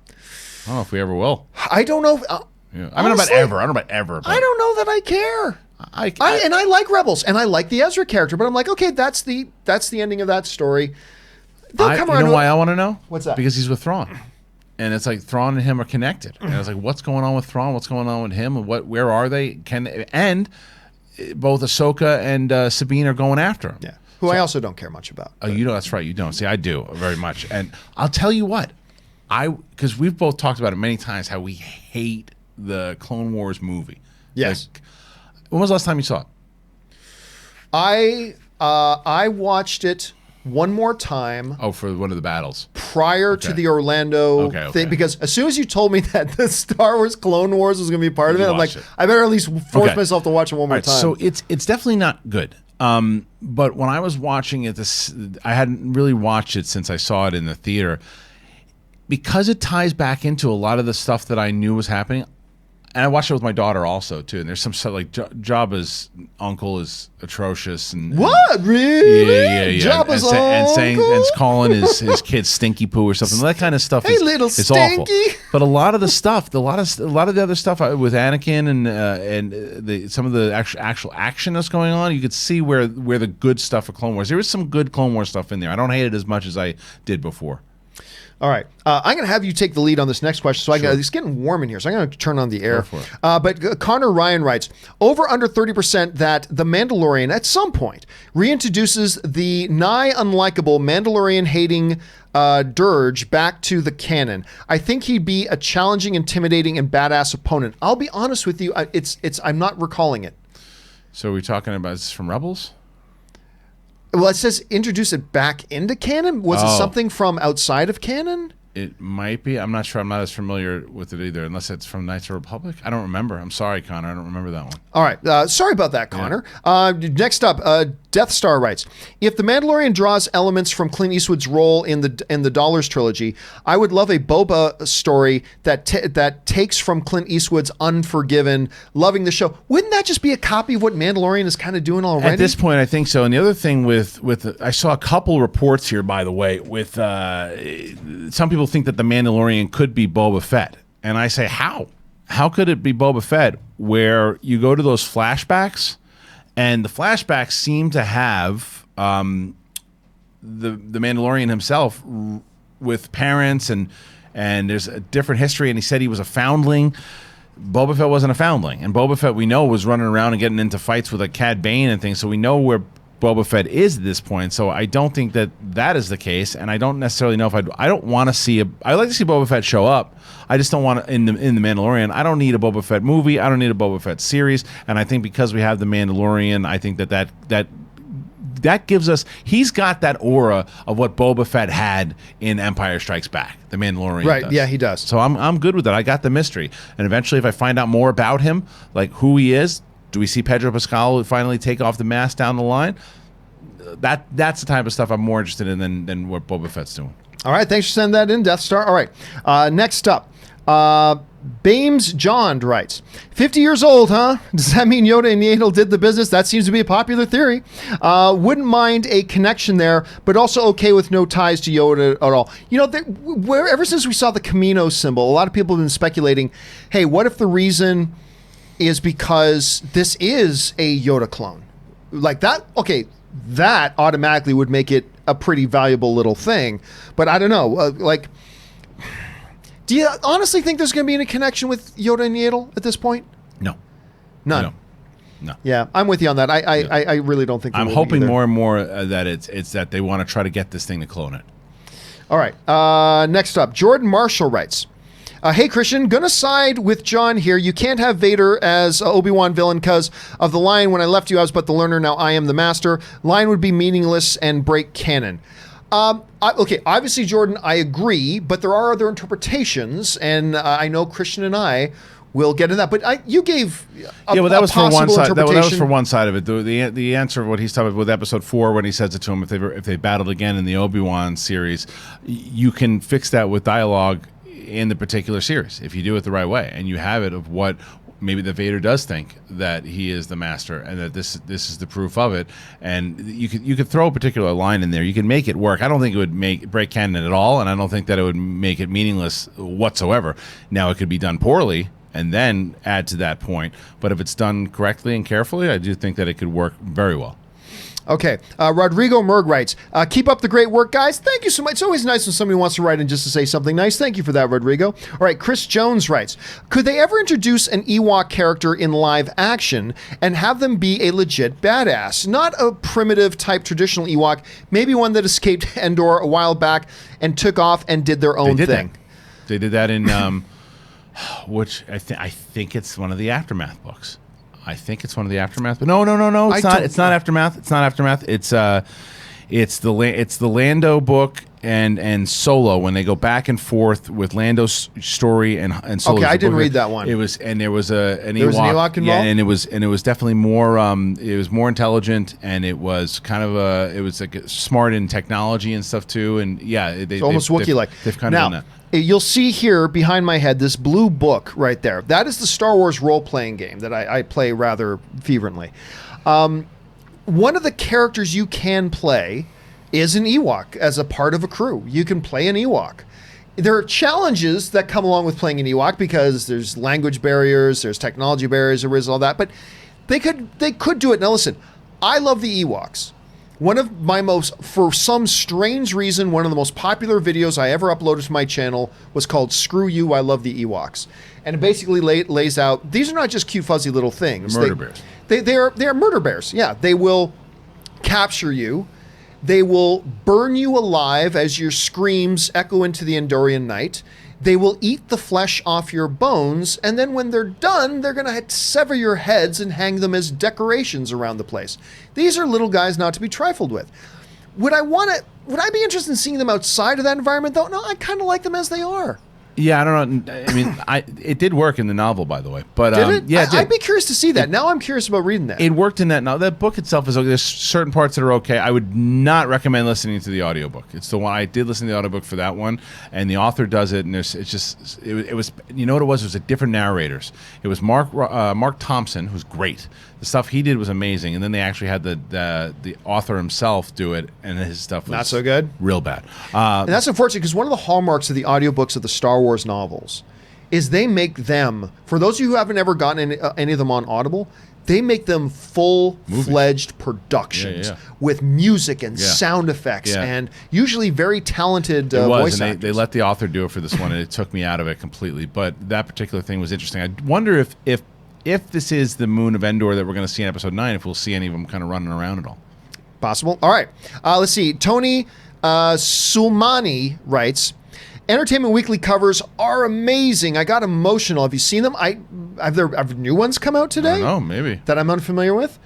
B: I don't know if we ever will.
A: I don't know.
B: I don't know about ever. I don't know about ever.
A: I don't know that I care. And I like Rebels, and I like the Ezra character, but I'm like, okay, that's the ending of that story. They'll come around. You
B: know why I want to know?
A: What's that?
B: Because he's with Thrawn, and it's like Thrawn and him are connected. And I was like, what's going on with Thrawn? What's going on with him? And where are they? And both Ahsoka and Sabine are going after him.
A: Yeah, who I also don't care much about.
B: Oh, you know, that's right. You don't. See, I do very much, and I'll tell you what, because we've both talked about it many times how we hate the Clone Wars movie.
A: Yes.
B: When was the last time you saw it?
A: I watched it one more time.
B: Oh, for one of the battles.
A: Prior to the Orlando thing. Because as soon as you told me that the Star Wars Clone Wars was going to be part of it, I'm like, I better at least force myself to watch it one more time.
B: So it's definitely not good. But when I was watching it, I hadn't really watched it since I saw it in the theater. Because it ties back into a lot of the stuff that I knew was happening. And I watched it with my daughter also too. And there's some stuff like Jabba's uncle is atrocious. And
A: what really?
B: Yeah.
A: Jabba's uncle
B: and calling his kid Stinky Poo or something. That kind of stuff.
A: Hey, little
B: it's
A: Stinky.
B: Awful. But a lot of the stuff, a lot of the other stuff with Anakin and some of the actual action that's going on, you could see where the good stuff of Clone Wars. There is some good Clone Wars stuff in there. I don't hate it as much as I did before.
A: All right. I'm going to have you take the lead on this next question. So it's getting warm in here, so I'm going to turn on the air. But Connor Ryan writes, over under 30% that The Mandalorian at some point reintroduces the nigh unlikable Mandalorian-hating Dirge back to the canon. I think he'd be a challenging, intimidating, and badass opponent. I'll be honest with you, I'm not recalling it.
B: So are we talking about this from Rebels?
A: Well, it says introduce it back into canon. Was it something from outside of canon?
B: It might be. I'm not sure. I'm not as familiar with it either, unless it's from Knights of the Republic. I don't remember. I'm sorry, Connor. I don't remember that one.
A: All right. Sorry about that, Connor. Next up, Death Star writes, if The Mandalorian draws elements from Clint Eastwood's role in the Dollars trilogy, I would love a Boba story that takes from Clint Eastwood's Unforgiven, loving the show. Wouldn't that just be a copy of what Mandalorian is kind of doing already?
B: At this point, I think so. And the other thing with I saw a couple reports here, by the way, with some people think that The Mandalorian could be Boba Fett. And I say, how? How could it be Boba Fett, where you go to those flashbacks, and the flashbacks seem to have the Mandalorian himself with parents, and there's a different history, and he said he was a foundling. Boba Fett wasn't a foundling, and Boba Fett, we know, was running around and getting into fights with a Cad Bane and things, so we know where Boba Fett is at this point. So I don't think that is the case, and I don't necessarily know if I don't want to see I'd like to see Boba Fett show up. I just don't want to, in the Mandalorian, I don't need a Boba Fett movie. I don't need a Boba Fett series. And I think because we have the Mandalorian, I think that gives us, he's got that aura of what Boba Fett had in Empire Strikes Back. The Mandalorian
A: Right,
B: does.
A: yeah, he does.
B: So I'm good with that. I got the mystery. And eventually, if I find out more about him, like who he is, do we see Pedro Pascal finally take off the mask down the line? That's the type of stuff I'm more interested in than what Boba Fett's doing.
A: All right, thanks for sending that in, Death Star. All right, next up, Bames John writes, 50 years old, huh? Does that mean Yoda and Yaddle did the business? That seems to be a popular theory. Wouldn't mind a connection there, but also okay with no ties to Yoda at all. You know, ever since we saw the Camino symbol, a lot of people have been speculating, hey, what if the reason is because this is a Yoda clone? Like that, okay, that automatically would make it a pretty valuable little thing. But I don't know, do you honestly think there's going to be any connection with Yoda and Yaddle at this point?
B: No.
A: None.
B: No.
A: Yeah, I'm with you on that. I really don't think.
B: I'm hoping more and more that it's that they want to try to get this thing to clone it.
A: All right. Next up, Jordan Marshall writes, hey, Kristian, gonna side with John here. You can't have Vader as Obi-Wan villain because of the line, when I left you, I was but the learner, now I am the master. Line would be meaningless and break canon. Okay, obviously, Jordan, I agree, but there are other interpretations, and I know Kristian and I will get into that. But you gave
B: that was for one side. That was for
A: one
B: one side of it. The answer of what he's talking about with episode 4, when he says it to him, if they battled again in the Obi-Wan series, you can fix that with dialogue in the particular series if you do it the right way, and you have it of what maybe the Vader does think that he is the master, and that this is the proof of it. And you could throw a particular line in there. You can make it work. I don't think it would break canon at all, and I don't think that it would make it meaningless whatsoever. Now, it could be done poorly and then add to that point, but if it's done correctly and carefully, I do think that it could work very well.
A: Okay. Rodrigo Merg writes, keep up the great work, guys. Thank you so much. It's always nice when somebody wants to write in just to say something nice. Thank you for that, Rodrigo. All right. Chris Jones writes, could they ever introduce an Ewok character in live action and have them be a legit badass? Not a primitive type traditional Ewok, maybe one that escaped Endor a while back and took off and did their own thing.
B: They did that in, which I think it's one of the Aftermath books. I think it's one of the Aftermath. But no. It's not. It's not Aftermath. It's not Aftermath. It's the Lando book and Solo, when they go back and forth with Lando's story and Solo's.
A: Okay, I didn't read that one.
B: It was, and there was an Ewok.
A: There was an Ewok involved.
B: Yeah, and it was definitely more. It was more intelligent, and it was kind of it was like smart in technology and stuff too. And yeah,
A: it's almost Wookiee-like.
B: They've kind of done that.
A: You'll see here behind my head this blue book right there. That is the Star Wars role-playing game that I play rather fervently. One of the characters you can play is an Ewok as a part of a crew. You can play an Ewok. There are challenges that come along with playing an Ewok because there's language barriers, there's technology barriers, there is all that, but they could do it. Now listen, I love the Ewoks. One of my for some strange reason, one of the most popular videos I ever uploaded to my channel was called Screw You, I Love the Ewoks. And it basically lays out, these are not just cute fuzzy little things.
B: Murder bears.
A: They are murder bears, yeah. They will capture you. They will burn you alive as your screams echo into the Endorian night. They will eat the flesh off your bones, and then when they're done, they're going to sever your heads and hang them as decorations around the place. These are little guys not to be trifled with. Would I be interested in seeing them outside of that environment, though? No, I kind of like them as they are.
B: Yeah, I don't know. I mean, it did work in the novel, by the way. But
A: did it?
B: Yeah, it did.
A: I'd be curious to see that. Now I'm curious about reading that.
B: It worked in that. Now, that book itself is okay. There's certain parts that are okay. I would not recommend listening to the audiobook. It's the one I did listen to the audiobook for that one, and the author does it, and it was you know what it was? It was different narrators. It was Mark Thompson, who's great. The stuff he did was amazing, and then they actually had the author himself do it, and his stuff was
A: not so good,
B: real bad.
A: And that's unfortunate because one of the hallmarks of the audiobooks of the Star Wars novels is they make them, for those of you who haven't ever gotten any of them on Audible, they make them full-fledged productions with music and sound effects and usually very talented voice actors.
B: They let the author do it for this one, and it took me out of it completely. But that particular thing was interesting. I wonder if this is the Moon of Endor that we're going to see in Episode 9, if we'll see any of them kind of running around at all.
A: Possible. All right. Let's see. Tony Sulmani writes, Entertainment Weekly covers are amazing. I got emotional. Have you seen them? Have new ones come out today?
B: I don't know, maybe.
A: That I'm unfamiliar with?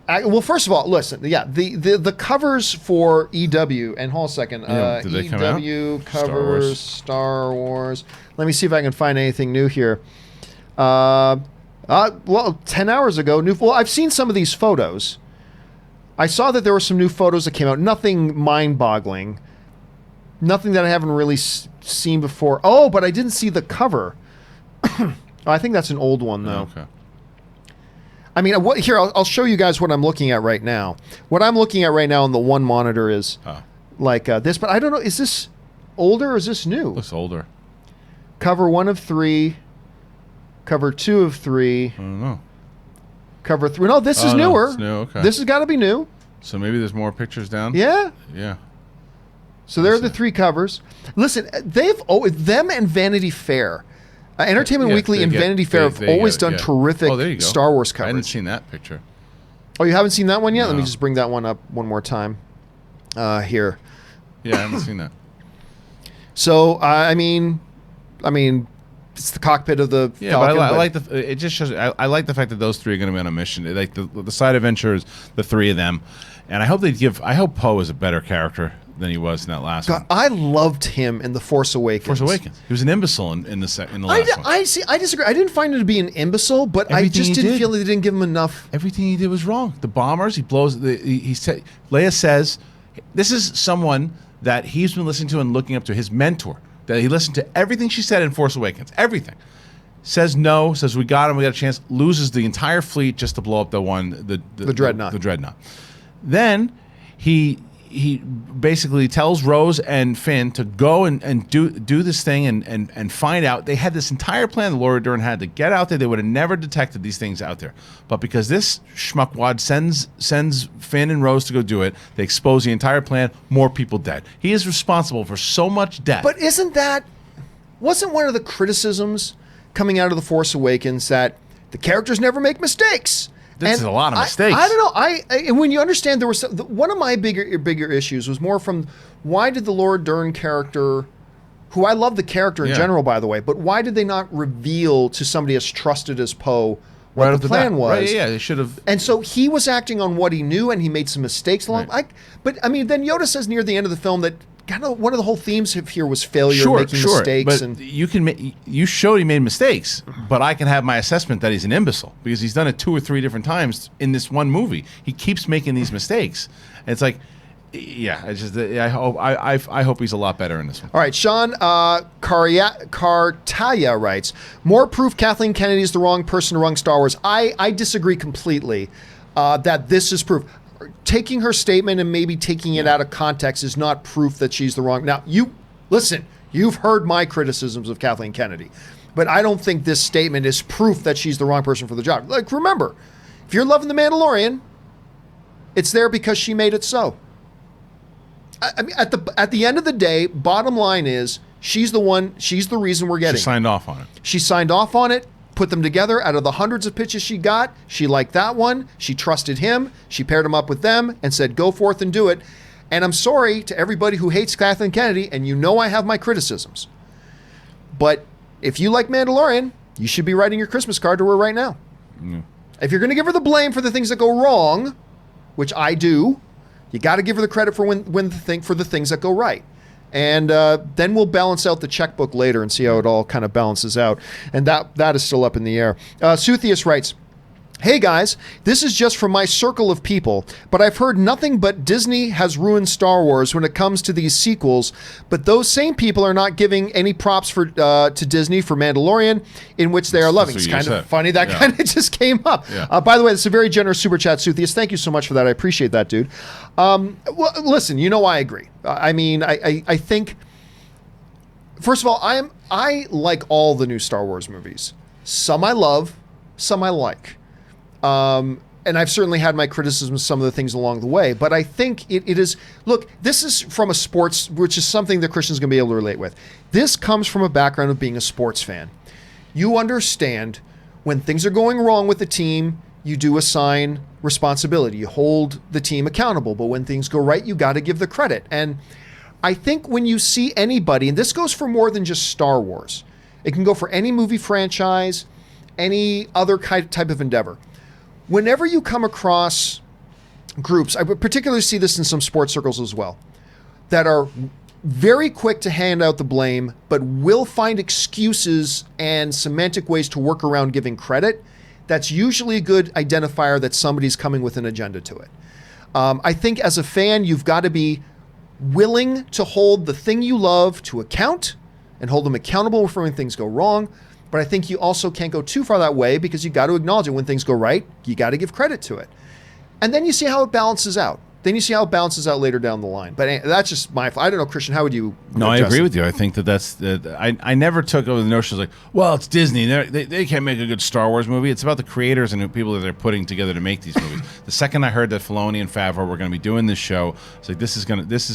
A: Well, first of all, listen. Yeah, the covers for EW, and hold on a second.
B: Did they come out?
A: EW covers Star Wars. Let me see if I can find anything new here. Well, 10 hours ago. I've seen some of these photos. I saw that there were some new photos that came out. Nothing mind-boggling. Nothing that I haven't really seen before. Oh, but I didn't see the cover. I think that's an old one, though.
B: Okay.
A: I mean, here, I'll show you guys what I'm looking at right now. What I'm looking at right now on the one monitor is like this, but I don't know. Is this older or is this new?
B: Looks older.
A: Cover 1 of 3. Cover 2 of 3.
B: I don't know.
A: Cover 3. No, this is newer.
B: No, it's new. Okay.
A: This has got to be new.
B: So maybe there's more pictures down?
A: Yeah.
B: Yeah.
A: So there are the 3 covers. Listen, them and Vanity Fair. Entertainment Weekly and Vanity Fair have always done terrific Star Wars coverage.
B: I hadn't seen that picture.
A: Oh, you haven't seen that one yet?
B: No.
A: Let me just bring that one up one more time. Here.
B: Yeah, I haven't seen that.
A: So, I mean, it's the cockpit of the Falcon.
B: But I like it just shows. I like the fact that those 3 are going to be on a mission. Like the side adventures, the 3 of them, and I hope Poe is a better character than he was in that last one.
A: I loved him in The Force Awakens.
B: He was an imbecile in the last one.
A: I disagree. I didn't find him to be an imbecile, but I just didn't feel they didn't give him enough.
B: Everything he did was wrong. The bombers, he blows. He said, Leia says, this is someone that he's been listening to and looking up to, his mentor. That he listened to everything she said in Force Awakens. Everything. Says no. Says we got him. We got a chance. Loses the entire fleet just to blow up the Dreadnought. The Dreadnought. Then he basically tells Rose and Finn to go and do this thing and find out. They had this entire plan that Laura Dern had to get out there. They would have never detected these things out there. But because this schmuckwad sends Finn and Rose to go do it, they expose the entire plan, more people dead. He is responsible for so much death.
A: But wasn't one of the criticisms coming out of The Force Awakens that the characters never make mistakes?
B: This is a lot of mistakes.
A: I don't know. And when you understand, there was one of my bigger issues was more from why did the Laura Dern character, who I love the character in general, by the way, but why did they not reveal to somebody as trusted as Poe what the plan was?
B: Right, yeah, they should have.
A: And so he was acting on what he knew, and he made some mistakes along.
B: Right.
A: But I mean, then Yoda says near the end of the film that kind of one of the whole themes here was failure, making mistakes.
B: But you showed he made mistakes, but I can have my assessment that he's an imbecile because he's done it 2 or 3 different times in this one movie. He keeps making these mistakes, and it's like, yeah, it's just I hope he's a lot better in this one.
A: All right, Sean Cartaya writes, more proof Kathleen Kennedy is the wrong person to run Star Wars. I disagree completely that this is proof. Taking her statement and maybe taking it out of context is not proof that she's the wrong. Now, you've heard my criticisms of Kathleen Kennedy, but I don't think this statement is proof that she's the wrong person for the job. Like, remember, if you're loving The Mandalorian, it's there because she made it so. I mean, at the end of the day, bottom line is she's the reason we're getting.
B: She signed off on it.
A: She signed off on it. Put them together. Out of the hundreds of pitches she got, she liked that one. She trusted him. She paired him up with them and said, go forth and do it. And I'm sorry to everybody who hates Kathleen Kennedy, and you know I have my criticisms. But if you like Mandalorian, you should be writing your Christmas card to her right now. If you're going to give her the blame for the things that go wrong, which I do, You got to give her the credit for for the things that go right. And then we'll balance out the checkbook later and see how it all kind of balances out. And that is still up in the air. Suthius writes, "Hey guys, this is just from my circle of people, but I've heard nothing but Disney has ruined Star Wars when it comes to these sequels, but those same people are not giving any props to Disney for Mandalorian, in which they are loving." It's kind of funny that kind of just came up.
B: Yeah.
A: By the way, it's a very generous super chat, Suthius. Thank you so much for that. I appreciate that, dude. Well, listen, I agree. I think, first of all, I like all the new Star Wars movies. Some I love, some I like. And I've certainly had my criticisms of some of the things along the way, but I think it is, look, this is from a sports, which is something that Kristian's going to be able to relate with. This comes from a background of being a sports fan. You understand when things are going wrong with the team, you do assign responsibility. You hold the team accountable, but when things go right, you got to give the credit. And I think when you see anybody, and this goes for more than just Star Wars, it can go for any movie franchise, any other type of endeavor. Whenever you come across groups, I particularly see this in some sports circles as well, that are very quick to hand out the blame, but will find excuses and semantic ways to work around giving credit, that's usually a good identifier that somebody's coming with an agenda to it. I think as a fan, you've got to be willing to hold the thing you love to account and hold them accountable for when things go wrong. But I think you also can't go too far that way because you got to acknowledge it. When things go right, you got to give credit to it. And then you see how it balances out. Then you see how it balances out later down the line. But that's just I don't know, Kristian, how would you
B: No, I agree with you. I think I never took over the notion like, well, it's Disney. They can't make a good Star Wars movie. It's about the creators and the people that they're putting together to make these movies. The second I heard that Filoni and Favreau were going to be doing this show, it's like this is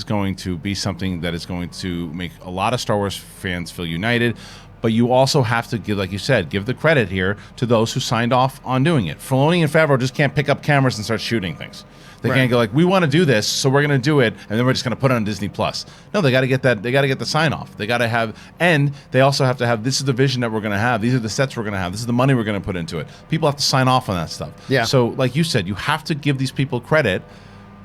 B: going to be something that is going to make a lot of Star Wars fans feel united. But you also have to give, like you said, give the credit here to those who signed off on doing it. Filoni and Favreau just can't pick up cameras and start shooting things. They can't go like, we want to do this, so we're going to do it, and then we're just going to put it on Disney Plus. No, they got to get that. They got to get the sign off. They got to have, and they also have to have. This is the vision that we're going to have. These are the sets we're going to have. This is the money we're going to put into it. People have to sign off on that stuff.
A: Yeah.
B: So, like you said, you have to give these people credit.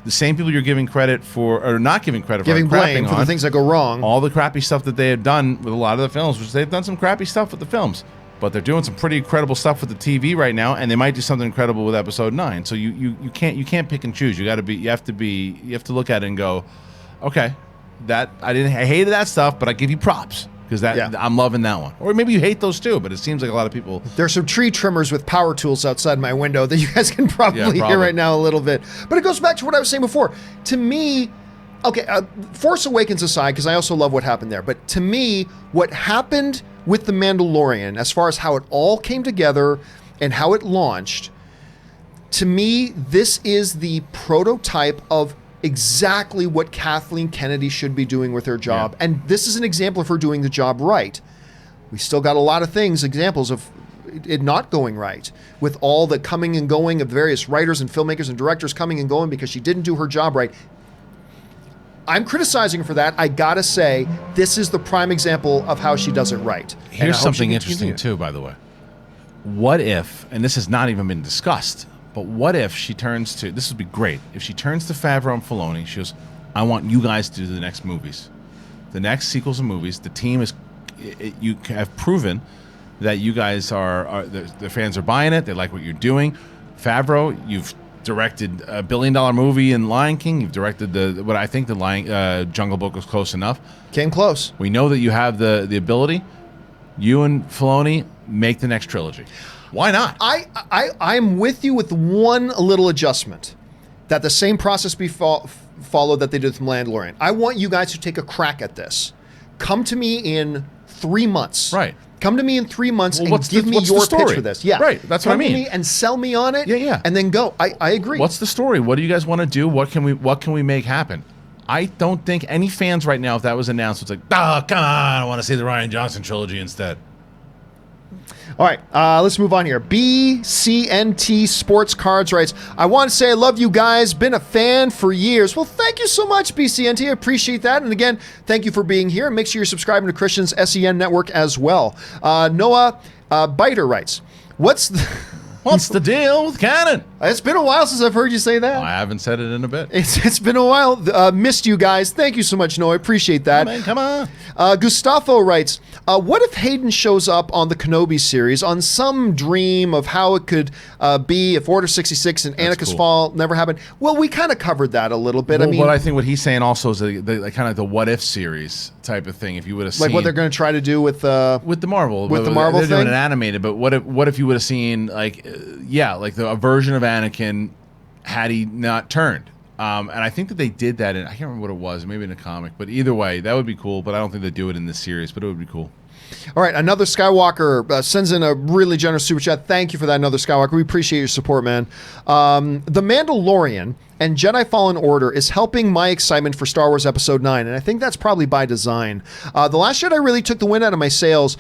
B: The same people you're giving credit for, or not giving credit for,
A: giving blame for the things that go wrong.
B: All the crappy stuff that they have done with a lot of the films, which they've done some crappy stuff with the films, but they're doing some pretty incredible stuff with the TV right now, and they might do something incredible with Episode 9. So you can't pick and choose. You have to look at it and go, okay, I hated that stuff, but I give you props. Because I'm loving that one. Or maybe you hate those too, but it seems like a lot of people...
A: There's some tree trimmers with power tools outside my window that you guys can probably hear right now a little bit. But it goes back to what I was saying before. To me, okay, Force Awakens aside, because I also love what happened there, but to me, what happened with The Mandalorian, as far as how it all came together and how it launched, to me, this is the prototype of exactly what Kathleen Kennedy should be doing with her job. Yeah. And this is an example of her doing the job right. We still got a lot of examples of it not going right, with all the coming and going of various writers and filmmakers and directors coming and going because she didn't do her job right. I'm criticizing her for that. I gotta say, this is the prime example of how she does it right.
B: Here's something interesting too, by the way. What if, and this has not even been discussed, but what if she turns to, this would be great, if she turns to Favreau and Filoni, she goes, I want you guys to do the next movies. The next sequels and movies, the team is, you have proven that you guys are the fans are buying it, they like what you're doing. Favreau, you've directed a $1 billion movie in Lion King, you've directed what I think the Jungle Book was close enough.
A: Came close.
B: We know that you have the ability. You and Filoni make the next trilogy. Why not?
A: I'm with you with one little adjustment, that the same process be followed that they did with Mandalorian. I want you guys to take a crack at this. Come to me in 3 months.
B: Right.
A: Come to me in 3 months and give me your pitch for this. Yeah.
B: Right. That's what I mean.
A: Come to me and sell me on it.
B: Yeah.
A: And then go. I agree.
B: What's the story? What do you guys want to do? What can we make happen? I don't think any fans right now, if that was announced, it's like, come on, I want to see the Rian Johnson trilogy instead.
A: All right, let's move on here. BCNT Sports Cards writes, I want to say I love you guys. Been a fan for years. Well, thank you so much, BCNT. I appreciate that. And again, thank you for being here. And make sure you're subscribing to Kristian's SEN network as well. Noah Biter writes, what's the...
B: What's the deal with canon?
A: It's been a while since I've heard you say that.
B: I haven't said it in a bit.
A: It's been a while. Missed you guys. Thank you so much, Noah. Appreciate that.
B: Come on.
A: Gustavo writes, what if Hayden shows up on the Kenobi series on some dream of how it could be if Order 66 and Anakin's fall never happened? Well, we kind of covered that a little bit.
B: Well, but I think what he's saying also is the kind of the what if series type of thing. If you would have seen
A: like what they're going to try to do with the Marvel
B: they're
A: thing,
B: doing it animated. But what if you would have seen like a version of Anakin had he not turned? And I think that they did that in, I can't remember what it was, maybe in a comic. But either way, that would be cool. But I don't think they do it in this series. But it would be cool.
A: All right, another Skywalker sends in a really generous super chat. Thank you for that, another Skywalker. We appreciate your support, man. The Mandalorian and Jedi Fallen Order is helping my excitement for Star Wars Episode 9, and I think that's probably by design. The Last Jedi really took the wind out of my sails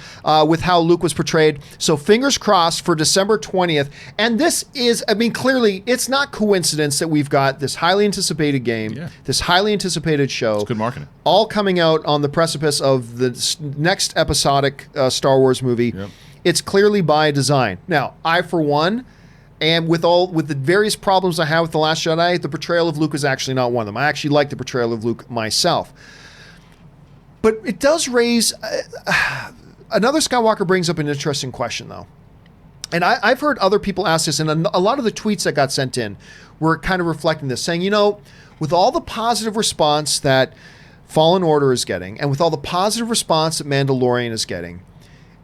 A: with how Luke was portrayed, so fingers crossed for December 20th. And this is, I mean, clearly, it's not coincidence that we've got this highly anticipated game, this highly anticipated show.
B: It's good marketing.
A: All coming out on the precipice of the next episodic Star Wars movie.
B: Yep.
A: It's clearly by design. Now, I, for one, and with the various problems I have with The Last Jedi, the portrayal of Luke is actually not one of them. I actually like the portrayal of Luke myself. But it does raise... another Skywalker brings up an interesting question, though. And I've heard other people ask this, and a lot of the tweets that got sent in were kind of reflecting this, saying, with all the positive response that Fallen Order is getting, and with all the positive response that Mandalorian is getting,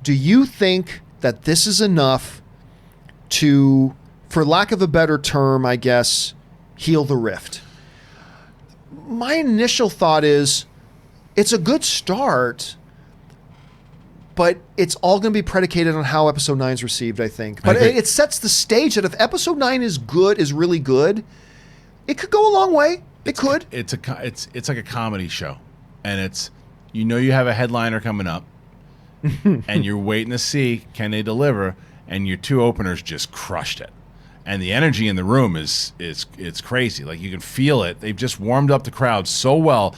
A: do you think that this is enough to, for lack of a better term, I guess, heal the rift? My initial thought is it's a good start, but it's all going to be predicated on how Episode 9 is received, I think. But it sets the stage that if Episode 9 is good, is really good, it could go a long way. It could.
B: It's like a comedy show, and it's you have a headliner coming up, and you're waiting to see can they deliver, and your two openers just crushed it, and the energy in the room is crazy. Like you can feel it. They've just warmed up the crowd so well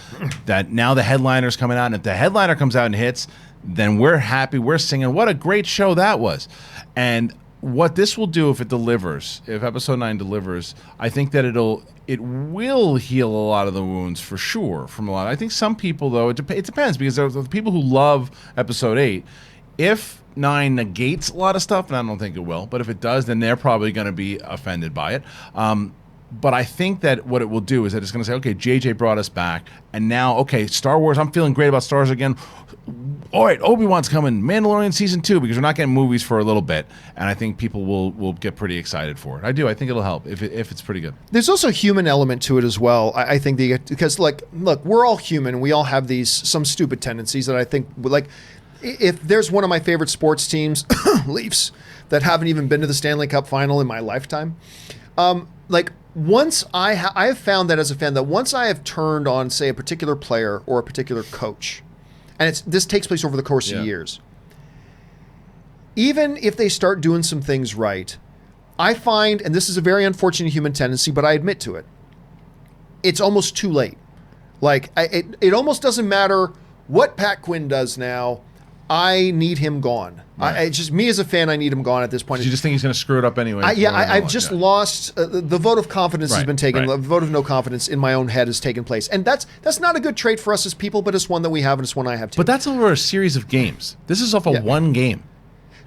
B: that now the headliner's coming out, and if the headliner comes out and hits, then we're happy. We're singing. What a great show that was, and what this will do if it delivers, if Episode 9 delivers, I think that it will heal a lot of the wounds for sure from a lot. I think some people, though, it depends, because there are the people who love Episode 8. If 9 negates a lot of stuff, and I don't think it will, but if it does, then they're probably going to be offended by it. But I think that what it will do is that it's going to say, okay, JJ brought us back, and now, okay, Star Wars, I'm feeling great about Star Wars again. All right, Obi-Wan's coming, Mandalorian Season 2, because we're not getting movies for a little bit, and I think people will get pretty excited for it. I think it'll help if it's pretty good.
A: There's also a human element to it as well, I think, because, like, look, we're all human, we all have some stupid tendencies that I think, like, if there's one of my favorite sports teams, Leafs, that haven't even been to the Stanley Cup final in my lifetime, once I have found that as a fan, that once I have turned on, say, a particular player or a particular coach, and this takes place over the course of years, even if they start doing some things right, I find, and this is a very unfortunate human tendency, but I admit to it, it's almost too late. Like, it almost doesn't matter what Pat Quinn does now. I need him gone.
B: Right.
A: Just me as a fan, I need him gone at this point.
B: You just think he's going to screw it up anyway?
A: I've just lost the vote of confidence has been taken.
B: Right.
A: The vote of no confidence in my own head has taken place, and that's not a good trait for us as people. But it's one that we have, and it's one I have too.
B: But that's over a series of games. This is off of one game.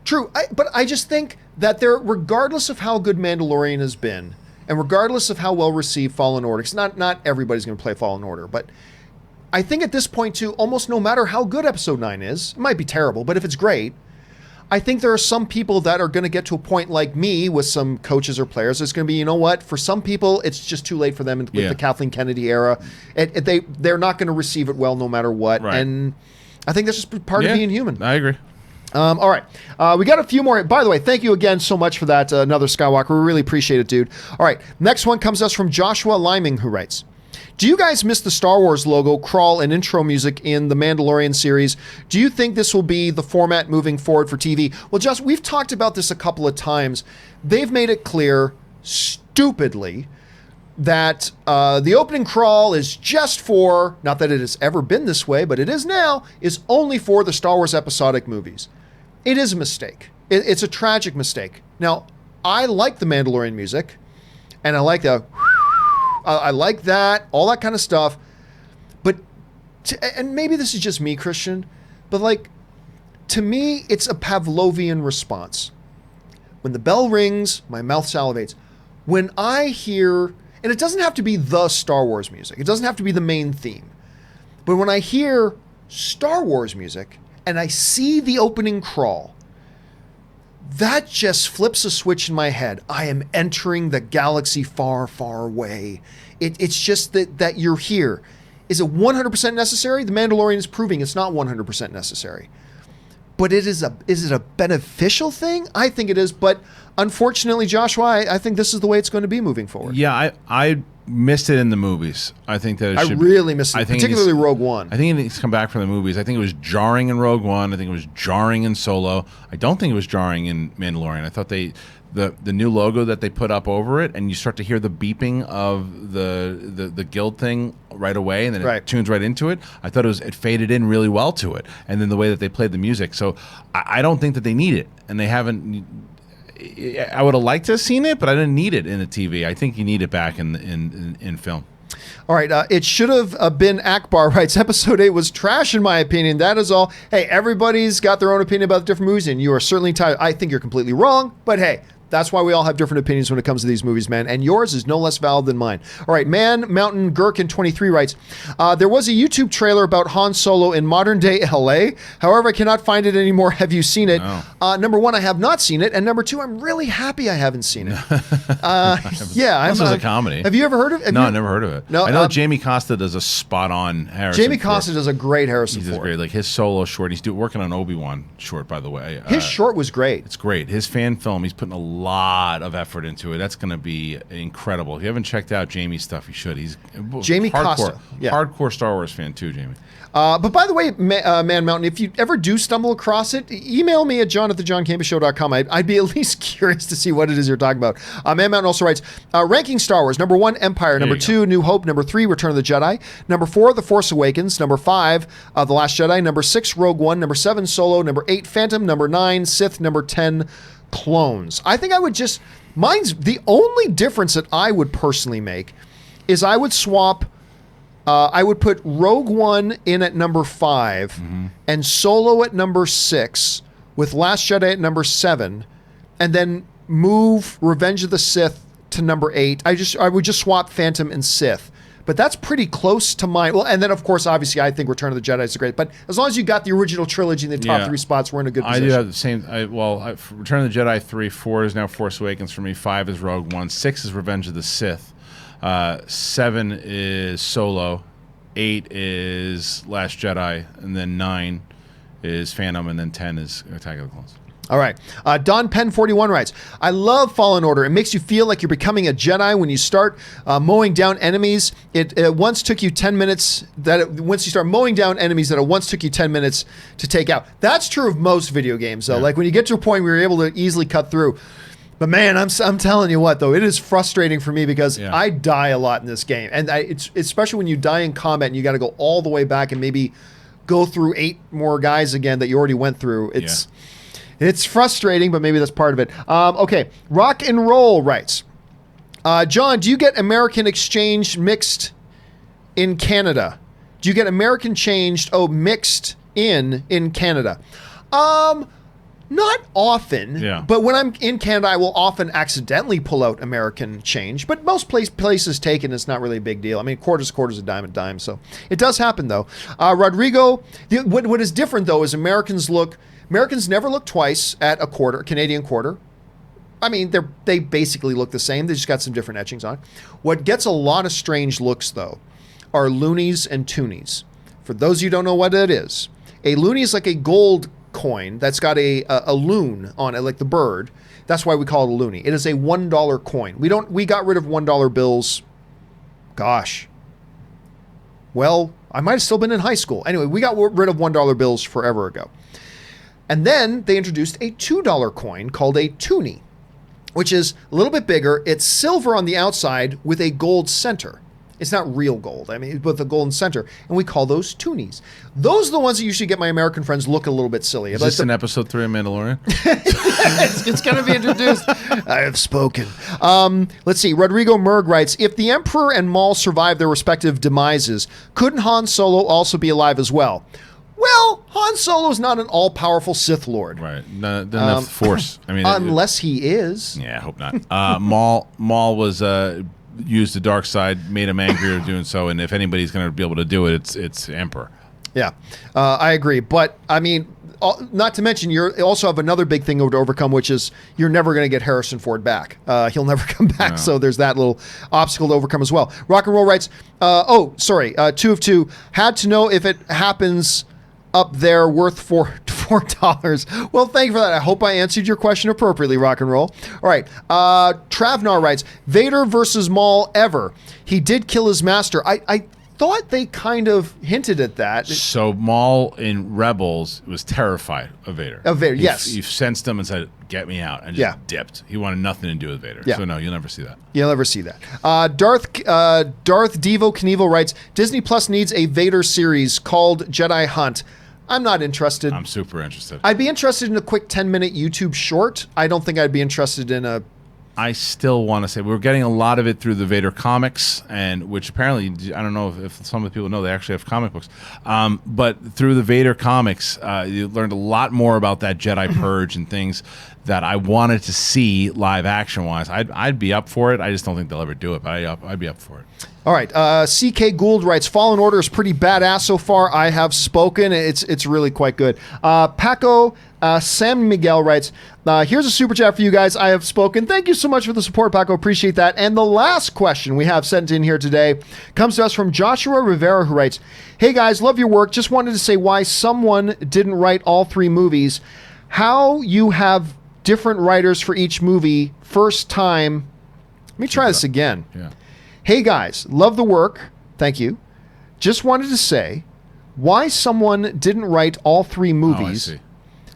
A: True, but I just think that regardless of how good Mandalorian has been, and regardless of how well received Fallen Order, because not everybody's going to play Fallen Order, but I think at this point, too, almost no matter how good Episode 9 is, it might be terrible, but if it's great, I think there are some people that are going to get to a point like me with some coaches or players. It's going to be, you know what? For some people, it's just too late for them with the Kathleen Kennedy era. They're not going to receive it well no matter what. Right. And I think that's just part of being human.
B: I agree.
A: All right. We got a few more. By the way, thank you again so much for that, another Skywalker. We really appreciate it, dude. All right. Next one comes to us from Joshua Liming, who writes, do you guys miss the Star Wars logo, crawl, and intro music in the Mandalorian series? Do you think this will be the format moving forward for TV? Well, Josh, we've talked about this a couple of times. They've made it clear, stupidly, that the opening crawl is just for, not that it has ever been this way, but it is now, is only for the Star Wars episodic movies. It is a mistake. It's a tragic mistake. Now, I like the Mandalorian music, and I like I like that, all that kind of stuff. But, and maybe this is just me, Kristian, but like, to me, it's a Pavlovian response. When the bell rings, my mouth salivates. When I hear, and it doesn't have to be the Star Wars music, it doesn't have to be the main theme, but when I hear Star Wars music and I see the opening crawl, that just flips a switch in my head. I am entering the galaxy far, far away. It's just that you're here. Is it 100% necessary? The Mandalorian is proving it's not 100% necessary. But is it a beneficial thing? I think it is. But unfortunately, Joshua, I think this is the way it's going to be moving forward.
B: Yeah, I missed it in the movies. I think that
A: I really missed it, particularly Rogue One.
B: I think it needs to come back from the movies. I think it was jarring in Rogue One. I think it was jarring in Solo. I don't think it was jarring in Mandalorian. I thought the new logo that they put up over it, and you start to hear the beeping of the guild thing right away, and then it tunes right into it. I thought it faded in really well to it, and then the way that they played the music. So I don't think that they need it, and they haven't. I would have liked to have seen it, but I didn't need it in the TV. I think you need it back in film.
A: All right, it should have been Akbar writes, episode 8 was trash in my opinion. That is all. Hey, everybody's got their own opinion about the different movies, and you are certainly entitled. I think you're completely wrong, but hey, that's why we all have different opinions when it comes to these movies, man. And yours is no less valid than mine. All right, Man Mountain Gherkin 23 writes, there was a YouTube trailer about Han Solo in modern day LA. However, I cannot find it anymore. Have you seen it? No. Number one, I have not seen it. And number two, I'm really happy I haven't seen it. Yeah.
B: This was a comedy.
A: Have you ever heard of it?
B: No, I never heard of it.
A: No,
B: I know Jamie Costa does a spot on Harrison
A: Jamie Costa does a great Harrison
B: Ford.
A: Ford.
B: He does great. Like his Solo short. He's working on Obi-Wan short, by the way.
A: His short was great.
B: It's great. His fan film, he's putting a lot of effort into it. That's going to be incredible. If you haven't checked out Jamie's stuff, you should. He's
A: Jamie Costa. Yeah.
B: Hardcore Star Wars fan too, Jamie.
A: But by the way, Man Mountain, if you ever do stumble across it, email me at john@thejohncampeshow.com. I'd be at least curious to see what it is you're talking about. Man Mountain also writes, ranking Star Wars. Number 1, Empire. Number 2, New Hope. Number 3, Return of the Jedi. Number 4, The Force Awakens. Number 5, The Last Jedi. Number 6, Rogue One. Number 7, Solo. Number 8, Phantom. Number 9, Sith. Number 10, Clones. I think I would just... Mine's the only difference that I would personally make is I would swap... I would put Rogue One in at number 5 and Solo at number 6 with Last Jedi at number 7 and then move Revenge of the Sith to number 8. I would just swap Phantom and Sith. But that's pretty close to mine. Well, and then, of course, obviously, I think Return of the Jedi is great. But as long as you got the original trilogy in the top 3 spots, we're in a good position.
B: I do have the same. Return of the Jedi 3, 4 is now Force Awakens for me. 5 is Rogue One. 6 is Revenge of the Sith. 7 is Solo. 8 is Last Jedi. And then 9 is Phantom. And then 10 is Attack of the Clones.
A: All right. Don Penn 41 writes, I love Fallen Order. It makes you feel like you're becoming a Jedi when you start mowing down enemies. It once took you 10 minutes. Once you start mowing down enemies that it once took you 10 minutes to take out. That's true of most video games, though. Yeah. Like when you get to a point where you're able to easily cut through. But man, I'm telling you what, though, it is frustrating for me because I die a lot in this game. And it's especially when you die in combat and you got to go all the way back and maybe go through 8 more guys again that you already went through. It's frustrating, but maybe that's part of it. Okay, Rock and Roll writes, John, do you get American exchange mixed in Canada? Do you get American changed, mixed in Canada? Not often, but when I'm in Canada, I will often accidentally pull out American change. But most places take it, and it's not really a big deal. I mean, quarters, a dime, so it does happen, though. Rodrigo, what is different, though, is Americans never look twice at a Canadian quarter. I mean, they basically look the same. They just got some different etchings on. What gets a lot of strange looks, though, are loonies and toonies. For those of you who don't know what it is, a loonie is like a gold coin that's got a loon on it, like the bird. That's why we call it a loonie. It is a $1 coin. We got rid of $1 bills. Gosh. Well, I might have still been in high school. Anyway, we got rid of $1 bills forever ago. And then they introduced a $2 coin called a toonie, which is a little bit bigger. It's silver on the outside with a gold center. It's not real gold. I mean, with the golden center. And we call those toonies. Those are the ones that usually get my American friends look a little bit silly.
B: Is this in episode 3 of Mandalorian?
A: It's going to be introduced. I have spoken. Let's see. Rodrigo Merg writes, if the Emperor and Maul survive their respective demises, couldn't Han Solo also be alive as well? Well, Han Solo's not an all-powerful Sith Lord.
B: Right. Not enough force. I mean,
A: unless he is.
B: Yeah, I hope not. Maul was used the dark side, made him angrier doing so, and if anybody's going to be able to do it, it's Emperor.
A: Yeah, I agree. But, I mean, not to mention, you also have another big thing to overcome, which is you're never going to get Harrison Ford back. He'll never come back, no. So there's that little obstacle to overcome as well. Rock and Roll writes, 2 of 2, had to know if it happens up there worth $4. Well, thank you for that. I hope I answered your question appropriately, Rock and Roll. All right. Travnar writes, Vader versus Maul ever. He did kill his master. I thought they kind of hinted at that.
B: So Maul in Rebels was terrified of Vader.
A: Of Vader, yes.
B: He sensed him and said, get me out, and just dipped. He wanted nothing to do with Vader.
A: Yeah.
B: So no, you'll never see that.
A: You'll never see that. Darth Devo Knievel writes, Disney Plus needs a Vader series called Jedi Hunt. I'm not interested.
B: I'm super interested.
A: I'd be interested in a quick 10-minute YouTube short. I don't think I'd be interested in a...
B: I still want to say we're getting a lot of it through the Vader comics, and which apparently, I don't know if some of the people know, they actually have comic books. But through the Vader comics, you learned a lot more about that Jedi purge and things that I wanted to see live action wise. I'd be up for it. I just don't think they'll ever do it, but I'd be up for it.
A: All right. C.K. Gould writes, Fallen Order is pretty badass so far. I have spoken. It's really quite good. Paco Sam Miguel writes, here's a super chat for you guys. I have spoken. Thank you so much for the support, Paco. Appreciate that. And the last question we have sent in here today comes to us from Joshua Rivera, who writes, hey guys, love your work. Just wanted to say why someone didn't write all 3 movies. How you have different writers for each movie. First time. Let me try this again.
B: Yeah.
A: Hey guys, love the work. Thank you. Just wanted to say why someone didn't write all 3 movies.
B: Oh, I see.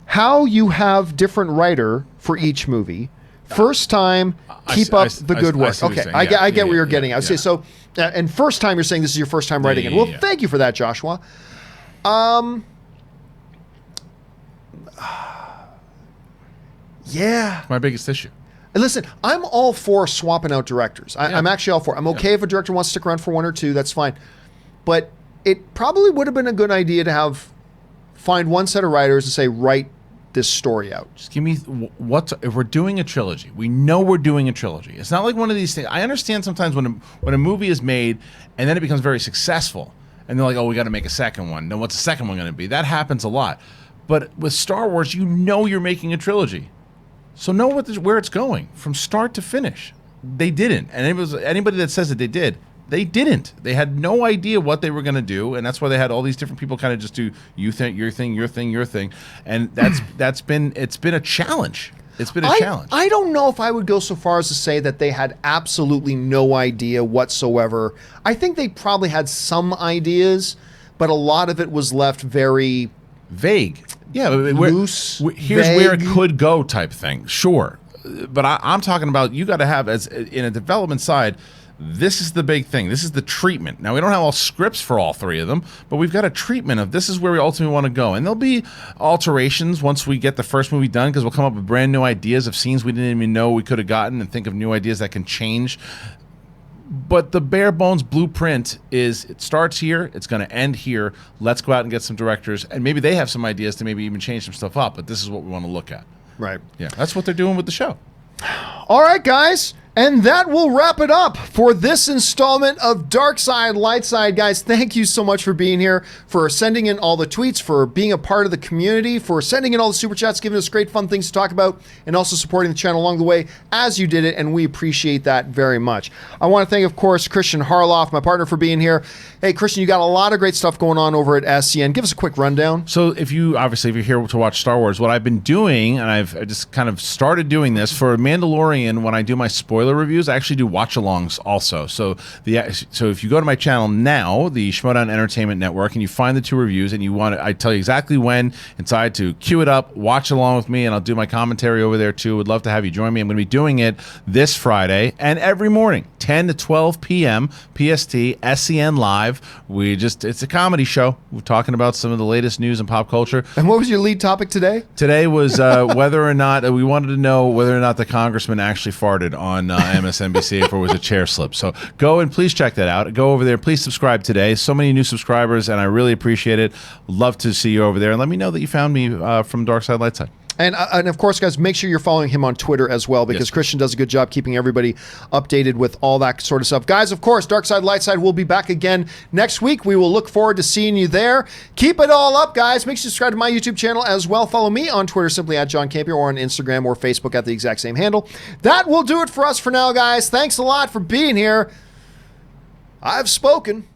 A: How you have different writer for each movie. First time, keep up the good work. Okay, I get where you're getting at. So, and first time you're saying this is your first time writing it. Well, thank you for that, Joshua. Yeah.
B: It's my biggest issue.
A: Listen, I'm all for swapping out directors. I'm actually all for it. I'm okay if a director wants to stick around for 1 or 2, that's fine. But it probably would have been a good idea to find one set of writers and say, write this story out.
B: Just give me if we're doing a trilogy. We know we're doing a trilogy. It's not like one of these things. I understand sometimes when a movie is made and then it becomes very successful and they're like, oh, we got to make a second one. Then what's the second one going to be? That happens a lot. But with Star Wars, you know you're making a trilogy. So know where it's going from start to finish. They didn't. And anybody that says that they did, they didn't. They had no idea what they were going to do, and that's why they had all these different people kind of just do you think your thing, your thing, your thing, and it's been a challenge. It's been a challenge.
A: I don't know if I would go so far as to say that they had absolutely no idea whatsoever. I think they probably had some ideas, but a lot of it was left very
B: vague. Yeah,
A: loose.
B: Here's
A: vague.
B: Where it could go, type thing. Sure, but I'm talking about you got to have as in a development side. This is the big thing. This is the treatment. Now, we don't have all scripts for all 3 of them, but we've got a treatment of this is where we ultimately want to go. And there'll be alterations once we get the first movie done because we'll come up with brand new ideas of scenes we didn't even know we could have gotten and think of new ideas that can change. But the bare bones blueprint is it starts here, it's going to end here. Let's go out and get some directors. And maybe they have some ideas to maybe even change some stuff up, but this is what we want to look at.
A: Right.
B: Yeah, that's what they're doing with the show.
A: All right, guys. And that will wrap it up for this installment of Dark Side, Light Side. Guys, thank you so much for being here, for sending in all the tweets, for being a part of the community, for sending in all the super chats, giving us great fun things to talk about, and also supporting the channel along the way as you did it, and we appreciate that very much. I want to thank, of course, Kristian Harloff, my partner, for being here. Hey, Kristian, you got a lot of great stuff going on over at SCN. Give us a quick rundown.
B: So if you're here to watch Star Wars, what I've been doing, and I just kind of started doing this for Mandalorian when I do my spoiler trailer reviews, I actually do watch-alongs also. So if you go to my channel now, the Schmodown Entertainment Network, and you find the 2 reviews, and I tell you exactly when inside to queue it up, watch along with me, and I'll do my commentary over there too. Would love to have you join me. I'm going to be doing it this Friday and every morning, 10 to 12 p.m. PST, SCN Live. It's a comedy show. We're talking about some of the latest news and pop culture.
A: And what was your lead topic today?
B: Today was whether or not we wanted to know whether or not the congressman actually farted on MSNBC if it was a chair slip. So go and please check that out. Go over there. Please subscribe today. So many new subscribers, and I really appreciate it. Love to see you over there. And let me know that you found me from Dark Side, Light Side.
A: And of course, guys, make sure you're following him on Twitter as well, because Kristian does a good job keeping everybody updated with all that sort of stuff. Guys, of course, Dark Side, Light Side will be back again next week. We will look forward to seeing you there. Keep it all up, guys. Make sure you subscribe to my YouTube channel as well. Follow me on Twitter, simply at John Campea, or on Instagram or Facebook at the exact same handle. That will do it for us for now, guys. Thanks a lot for being here. I've spoken.